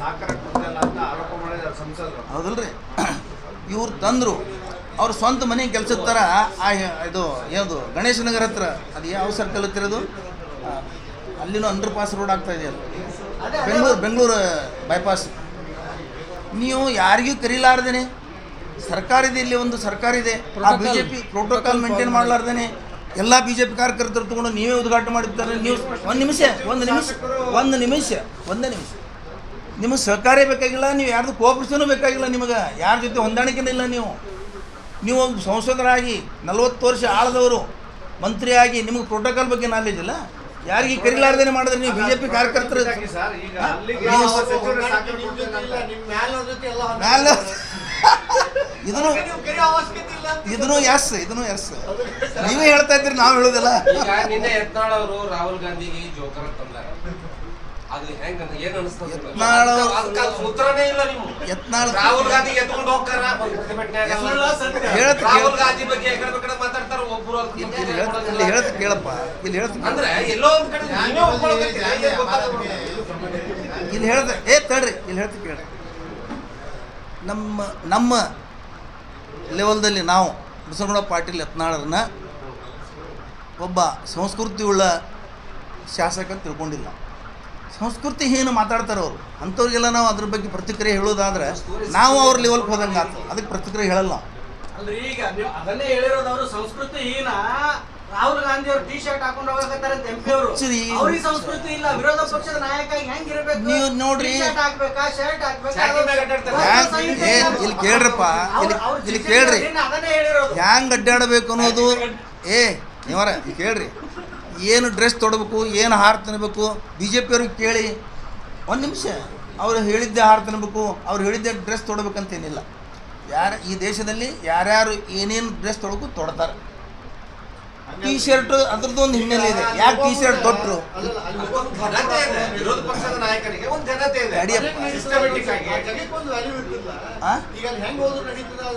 ಸಾಕಾರ ಕೊಡ್ತಿಲ್ಲ ಅಂತ ಆರೋಪ ಮಾಡಿದ್ದಾರೆ ಸಂಸದರು. ಹೌದಲ್ರಿ? ಇವ್ರು ತಂದರು ಅವ್ರ ಸ್ವಂತ ಮನೆ ಕೆಲಸದ ಥರ. ಇದು ಯಾವುದು ಗಣೇಶ ನಗರ ಹತ್ರ ಅದು ಯಾವ ಸರ್ಕಲ್ ಹತ್ತಿರೋದು, ಅಲ್ಲಿನೂ ಅಂಡರ್ ಪಾಸ್ ರೋಡ್ ಆಗ್ತಾ ಇದೆಯಲ್ಲ, ಬೆಂಗಳೂರು ಬೈಪಾಸ್. ನೀವು ಯಾರಿಗೂ ಕರೀಲಾರ್ದೇನೆ ಸರ್ಕಾರ ಇದೆ, ಇಲ್ಲಿ ಒಂದು ಸರ್ಕಾರ ಇದೆ, ಆ ಬಿಜೆಪಿ ಪ್ರೋಟೋಕಾಲ್ ಮೇಂಟೈನ್ ಮಾಡಲಾರ್ದೇನೆ ಎಲ್ಲ ಬಿಜೆಪಿ ಕಾರ್ಯಕರ್ತರು ತಗೊಂಡು ನೀವೇ ಉದ್ಘಾಟನೆ ಮಾಡಿರ್ತಾರೆ. ನೀವು ಒಂದು ನಿಮಿಷ ನಿಮಗೆ ಸಹಕಾರ ಬೇಕಾಗಿಲ್ಲ, ನೀವು ಯಾರ್ದು ಕೋಆಪರೇಷನು ಬೇಕಾಗಿಲ್ಲ, ನಿಮಗೆ ಯಾರ ಜೊತೆ ಹೊಂದಾಣಿಕೆನೇ ಇಲ್ಲ. ನೀವು ಒಂದು ಸಂಸದರಾಗಿ 40 ವರ್ಷ ಆಳದವರು, ಮಂತ್ರಿಯಾಗಿ ನಿಮಗೆ ಪ್ರೋಟೋಕಾಲ್ ಬಗ್ಗೆ ನಾಲೆಜ್ ಇಲ್ಲ. ಯಾರಿಗೆ ಕರೀಲಾರ್ದೇನೆ ಮಾಡಿದ್ರೆ ನೀವು ಬಿಜೆಪಿ ಕಾರ್ಯಕರ್ತರು ಇದನ್ನು ಎಸ್ ನೀವೇ ಹೇಳ್ತಾ ಇದ್ರಿ, ನಾವು ಹೇಳೋದಿಲ್ಲ. ಈಗ ನಿನ್ನೆ ಯತ್ನಾಳ್ ಅವರು ರಾಹುಲ್ ಗಾಂಧಿಗೆ ಜೋಕರ್ ತಂದಾರ. ಅದು ಹೆಂಗ ಏನ್ ಅನಿಸ್ತದೆ? ಉತ್ತರನೇ ಇಲ್ಲ. ನೀವು ಯತ್ನಾಳ್ ರಾಹುಲ್ ಗಾಂಧಿ ಎತ್ಕೊಂಡು ಹೋಗ್ತಾರ, ರಾಹುಲ್ ಗಾಂಧಿ ಬಗ್ಗೆ ಮಾತಾಡ್ತಾರ ಒಬ್ರು. ಇಲ್ಲಿ ಹೇಳ್ತ ಕೇಳಪ್ಪ, ಇಲ್ಲಿ ಹೇಳ್ತ ಅಂದ್ರೆ ಎಲ್ಲೋ ಒಂದ್ ಕಡೆ ಇಲ್ಲಿ ಹೇಳ್ತ ತಡ್ರಿ, ಇಲ್ಲಿ ಹೇಳ್ತ ಕೇಳ. ನಮ್ಮ ಲೆವೆಲ್ದಲ್ಲಿ ನಾವು ಬಸವನಗೌಡ ಪಾಟೀಲ್ ಯತ್ನಾಳರನ್ನ ಒಬ್ಬ ಸಂಸ್ಕೃತಿ ಉಳ್ಳ ಶಾಸಕ ತಿಳ್ಕೊಂಡಿಲ್ಲ. ಸಂಸ್ಕೃತಿ ಏನು ಮಾತಾಡ್ತಾರೆ ಅವರು, ಅಂಥವ್ರಿಗೆಲ್ಲ ನಾವು ಅದ್ರ ಬಗ್ಗೆ ಪ್ರತಿಕ್ರಿಯೆ ಹೇಳೋದಾದ್ರೆ ನಾವು ಅವ್ರ ಲೆವೆಲ್ಗೆ ಹೋದಂಗೆ ಆಯ್ತು. ಅದಕ್ಕೆ ಪ್ರತಿಕ್ರಿಯೆ ಹೇಳಲ್ಲ. ಅಲ್ರಿ, ಈಗ ನೀವು ಅದನ್ನೇ ಹೇಳಿರೋದು. ಅವರು ಸಂಸ್ಕೃತಿ ಹೀನ ರಾಹುಲ್ ಗಾಂಧಿ ಅವರು ಟಿ ಶರ್ಟ್ ಹಾಕೊಂಡು ಹೋಗಕತ್ತಾರೆ ಅಂತ ಎಂಪಿ ಅವರು. ಅವ್ರಿಗೆ ಸಂಸ್ಕೃತಿ ಇಲ್ಲ. ವಿರೋಧ ಪಕ್ಷದ ನಾಯಕ ಹೆಂಗಿರ್ಬೇಕು? ನೀವು ನೋಡ್ರಿ, ಹಾಕ್ಬೇಕಾ ಶರ್ಟ್ ಹಾಕ್ಬೇಕಾ? ಇಲ್ಲಿ ಕೇಳ್ರಪ್ಪ, ಇಲ್ಲಿ ಕೇಳ್ರಿ, ಹ್ಯಾಂಗ್ ಅಡ್ಡಾಡಬೇಕು ಅನ್ನೋದು. ನೀವರ ಕೇಳ್ರಿ, ಏನು ಡ್ರೆಸ್ ತೊಡಬೇಕು, ಏನು ಹಾರ ತಿನ್ನಬೇಕು, BJP ಅವ್ರಿಗೆ ಕೇಳಿ. ಒಂದು ನಿಮಿಷ, ಅವ್ರು ಹೇಳಿದ್ದೆ ಹಾರ ತಿನ್ನಬೇಕು, ಅವ್ರು ಹೇಳಿದ್ದೆ ಡ್ರೆಸ್ ತೊಡಬೇಕಂತೇನಿಲ್ಲ. ಈ ದೇಶದಲ್ಲಿ ಯಾರ್ಯಾರು ಏನೇನು ಡ್ರೆಸ್ ತೊಡ್ತಾರೆ. ಟಿ ಶರ್ಟ್ ಅದ್ರದ್ದು ಒಂದು ಹಿನ್ನೆಲೆ ಇದೆ. ಯಾಕೆ ಟಿ ಶರ್ಟ್ ತೊಟ್ಟರು? ವಿರೋಧ ಪಕ್ಷದ ನಾಯಕರಿಗೆ ಒಂದು ಘನತೆ ಇದೆ.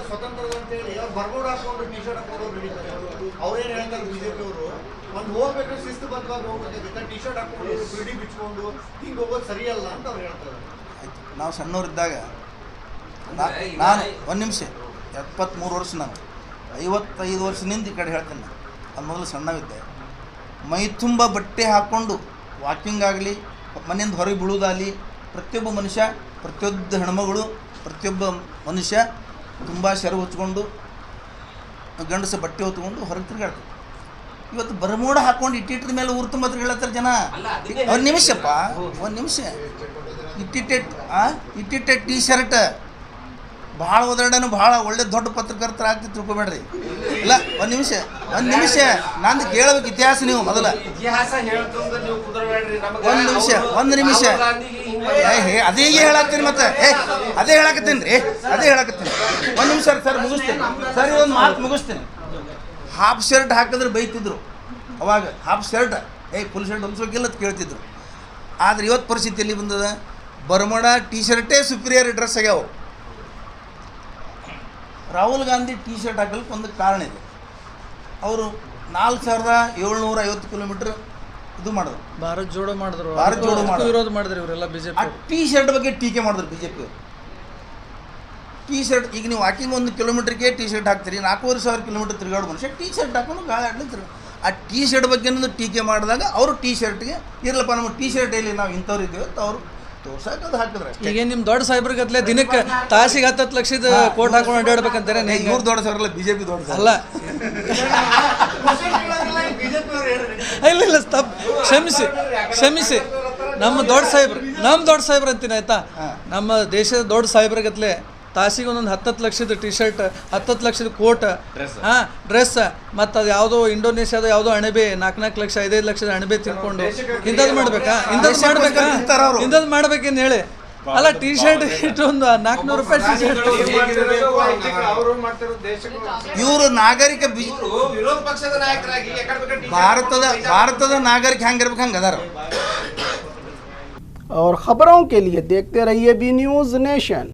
ಸ್ವತಂತ್ರದ ಅಂತ ಹೇಳಿ ಬರ್ಬೋರ್ಡ್ ಹಾಕೊಂಡು ಟಿ ಶರ್ಟ್ ಹಾಕೊಂಡು ನಡೀತಾರೆ. ಅವ್ರೇನು ಹೇಳ್ತಾರೆ ಬಿಜೆಪಿ ಅವರು, ಒಂದು ಹೋಗ್ಬೇಕಾದ್ರೆ ಶಿಸ್ತುಬದ್ಧವಾಗಿ ಹೋಗ್ಬೇಕಾಗುತ್ತೆ. ಟಿ ಶರ್ಟ್ ಹಾಕೊಂಡು ಬಿಡಿ ಬಿಚ್ಕೊಂಡು ಹಿಂಗೆ ಹೋಗೋದು ಸರಿಯಲ್ಲ ಅಂತ ಅವ್ರು ಹೇಳ್ತಾರೆ. ನಾವು ಸಣ್ಣವರಿದ್ದಾಗ ನಾನು ಒಂದು ನಿಮಿಷ 73 ವರ್ಷ, ನಾನು 55 ವರ್ಷದಿಂದ ಈ ಕಡೆ ಹೇಳ್ತೇನೆ. ಅದು ಮೊದಲು ಸಣ್ಣವಿದ್ದೆ. ಮೈ ತುಂಬ ಬಟ್ಟೆ ಹಾಕ್ಕೊಂಡು ವಾಕಿಂಗ್ ಆಗಲಿ, ಮನೆಯಿಂದ ಹೊರಗೆ ಬೀಳೋದಾಗಲಿ, ಪ್ರತಿಯೊಬ್ಬ ಮನುಷ್ಯ ಪ್ರತಿಯೊಂದು ಹೆಣ್ಮಗಳು ಪ್ರತಿಯೊಬ್ಬ ಮನುಷ್ಯ ತುಂಬ ಸೆರಗು ಹೊಚ್ಕೊಂಡು ಗಂಡಸ ಬಟ್ಟೆ ಹೊತ್ಕೊಂಡು ಹೊರಗೆ ತಿರುಗಾಡ್ತಾರೆ. ಇವತ್ತು ಬರಮೋಡ ಹಾಕೊಂಡು ಇಟ್ಟಿಟ್ರ ಮೇಲೆ ಊರು ತುಂಬ ತಿರುಗಾಡ್ತಾರೆ ಜನ. ಒಂದು ನಿಮಿಷಪ್ಪ, ಒಂದು ನಿಮಿಷ. ಇಟ್ಟಿಟ್ಟೆ ಟೀ ಶರ್ಟ್ ಭಾಳ ಓದಾಡನು ಭಾಳ ಒಳ್ಳೆ ದೊಡ್ಡ ಪತ್ರಕರ್ತರ ಆಗ್ತಿ ತಿಳ್ಕೊಬೇಡ್ರಿ. ಇಲ್ಲ ಒಂದು ನಿಮಿಷ ನಂದು ಕೇಳಬೇಕು ಇತಿಹಾಸ. ನೀವು ಮೊದಲ ಇತಿಹಾಸ ಹೇಳ್ತಂದ್ರೆ ನೀವು ಕುದುರಬೇಡ್ರಿ. ಒಂದು ನಿಮಿಷ ಅದೇ ಹೇಳತ್ತೀನಿ. ಮತ್ತೆ ಅದೇ ಹೇಳಕತ್ತೀನಿ ರೀ, ಅದೇ ಹೇಳಕತ್ತೀನಿ. ಒಂದು ನಿಮಿಷ ಸರ್ ಮುಗಿಸ್ತೀನಿ. ಸರ್ ಇದೊಂದು ಮಾತು ಮುಗಿಸ್ತೀನಿ. ಹಾಫ್ ಶರ್ಟ್ ಹಾಕಿದ್ರೆ ಬೈತಿದ್ರು ಅವಾಗ. ಹಾಫ್ ಶರ್ಟ್ ಫುಲ್ ಶರ್ಟ್ ಹೊಲಿಸೋಕಿಲ್ಲ ಅಂತ ಕೇಳ್ತಿದ್ರು. ಆದರೆ ಇವತ್ತು ಪರಿಸ್ಥಿತಿ ಎಲ್ಲಿ ಬಂದದ? ಬರ್ಮೋಡ ಟೀ ಶರ್ಟೇ ಸುಪೀರಿಯರ್ ಡ್ರೆಸ್ ಆಗ್ಯಾವ. ರಾಹುಲ್ ಗಾಂಧಿ ಟೀ ಶರ್ಟ್ ಹಾಕಲಿಕ್ಕೆ ಒಂದು ಕಾರಣ ಇದೆ. ಅವರು 4750 ಕಿಲೋಮೀಟ್ರ್ ಇದು ಮಾಡಿದ್ರು, ಭಾರತ್ ಜೋಡೋ ಮಾಡಿದ್ರು, ವಿರೋಧ ಮಾಡಿದ್ರು ಇವರೆಲ್ಲ ಬಿಜೆಪಿ. ಆ ಟೀ ಶರ್ಟ್ ಬಗ್ಗೆ ಟೀಕೆ ಮಾಡಿದ್ರು ಬಿಜೆಪಿ. ಟೀ ಶರ್ಟ್ ಈಗ ನೀವು ವಾಕಿಂಗ್ 1 ಕಿಲೋಮೀಟ್ರಿಗೆ ಟೀ ಶರ್ಟ್ ಹಾಕ್ತೀರಿ, 4500 ಕಿಲೋಮೀಟ್ರ್ ತಿರುಗಾಡೋ ಮನುಷ್ಯ ಟೀ ಶರ್ಟ್ ಹಾಕೊಂಡು ಗಾಳಿ ಆಡ್ಲಿಕ್ಕೆ. ಆ ಟೀ ಶರ್ಟ್ ಬಗ್ಗೆ ಟೀಕೆ ಮಾಡಿದಾಗ ಅವರು ಟೀ ಶರ್ಟ್ಗೆ ಇರಲಪ್ಪ ನಮ್ಮ ಟೀ ಶರ್ಟ್ ಇಲ್ಲಿ ನಾವು ಇಂಥವ್ರು ಇದ್ದೀವಿ ಅಂತ ಅವರು ತೋರ್ಸಕ್ಕೆ ಅದು ಹಾಕಿದ್ರೆ. ಈಗ ನಿಮ್ಮ ದೊಡ್ಡ ಸಾಹೇಬ್ರಿಗತ್ಲೆ ದಿನಕ್ಕೆ ತಾಸಿಗೆ 10 ಲಕ್ಷದ ಕೋಟ್ ಹಾಕೊಂಡು ಅಡ್ಡಾಡ್ಬೇಕಂತಾರೆ. ಇವ್ರು ದೊಡ್ಡ ಸಾಹೇಬ್ರಲ್ಲ, ಬಿಜೆಪಿ ದೊಡ್ಡ ಅಲ್ಲ. ಇಲ್ಲ ಕ್ಷಮಿಸಿ ನಮ್ಮ ದೊಡ್ಡ ಸಾಹೇಬ್ರು ಅಂತೀನಿ ಆಯ್ತಾ. ನಮ್ಮ ದೇಶದ ದೊಡ್ಡ ಸಾಹೇಬ್ರಿಗತ್ಲೆ ತಾಸಿಗೆ ಒಂದೊಂದು 10 ಲಕ್ಷದ ಟಿ ಶರ್ಟ್, 10 ಲಕ್ಷದ ಕೋಟ್, ಡ್ರೆಸ್, ಮತ್ತು ಅದು ಯಾವುದೋ ಇಂಡೋನೇಷ್ಯಾದ ಯಾವುದೋ ಅಣಬೆ 4 ಲಕ್ಷ 5 ಲಕ್ಷದ ಅಣಬೆ ತಿನ್ಕೊಂಡು ಇಂಥದ್ದು ಮಾಡ್ಬೇಕಾ? ಇಂಥದ್ದು ಮಾಡ್ಬೇಕೇನು ಹೇಳಿ? ಅಲ್ಲ, ಟಿ ಶರ್ಟ್ ಇಟ್ಟು ಒಂದು 400 ರೂಪಾಯಿ ಟಿ ಶರ್ಟ್. ಇವರು ನಾಗರಿಕ ವಿರೋಧ ಪಕ್ಷದ ನಾಯಕರಾಗಿ ಭಾರತದ ನಾಗರಿಕ ಹೆಂಗಿರ್ಬೇಕು ಹಂಗೆ ಅದಾರ. और खबरों के लिए देखते रहिए बी न्यूज़ नेशन।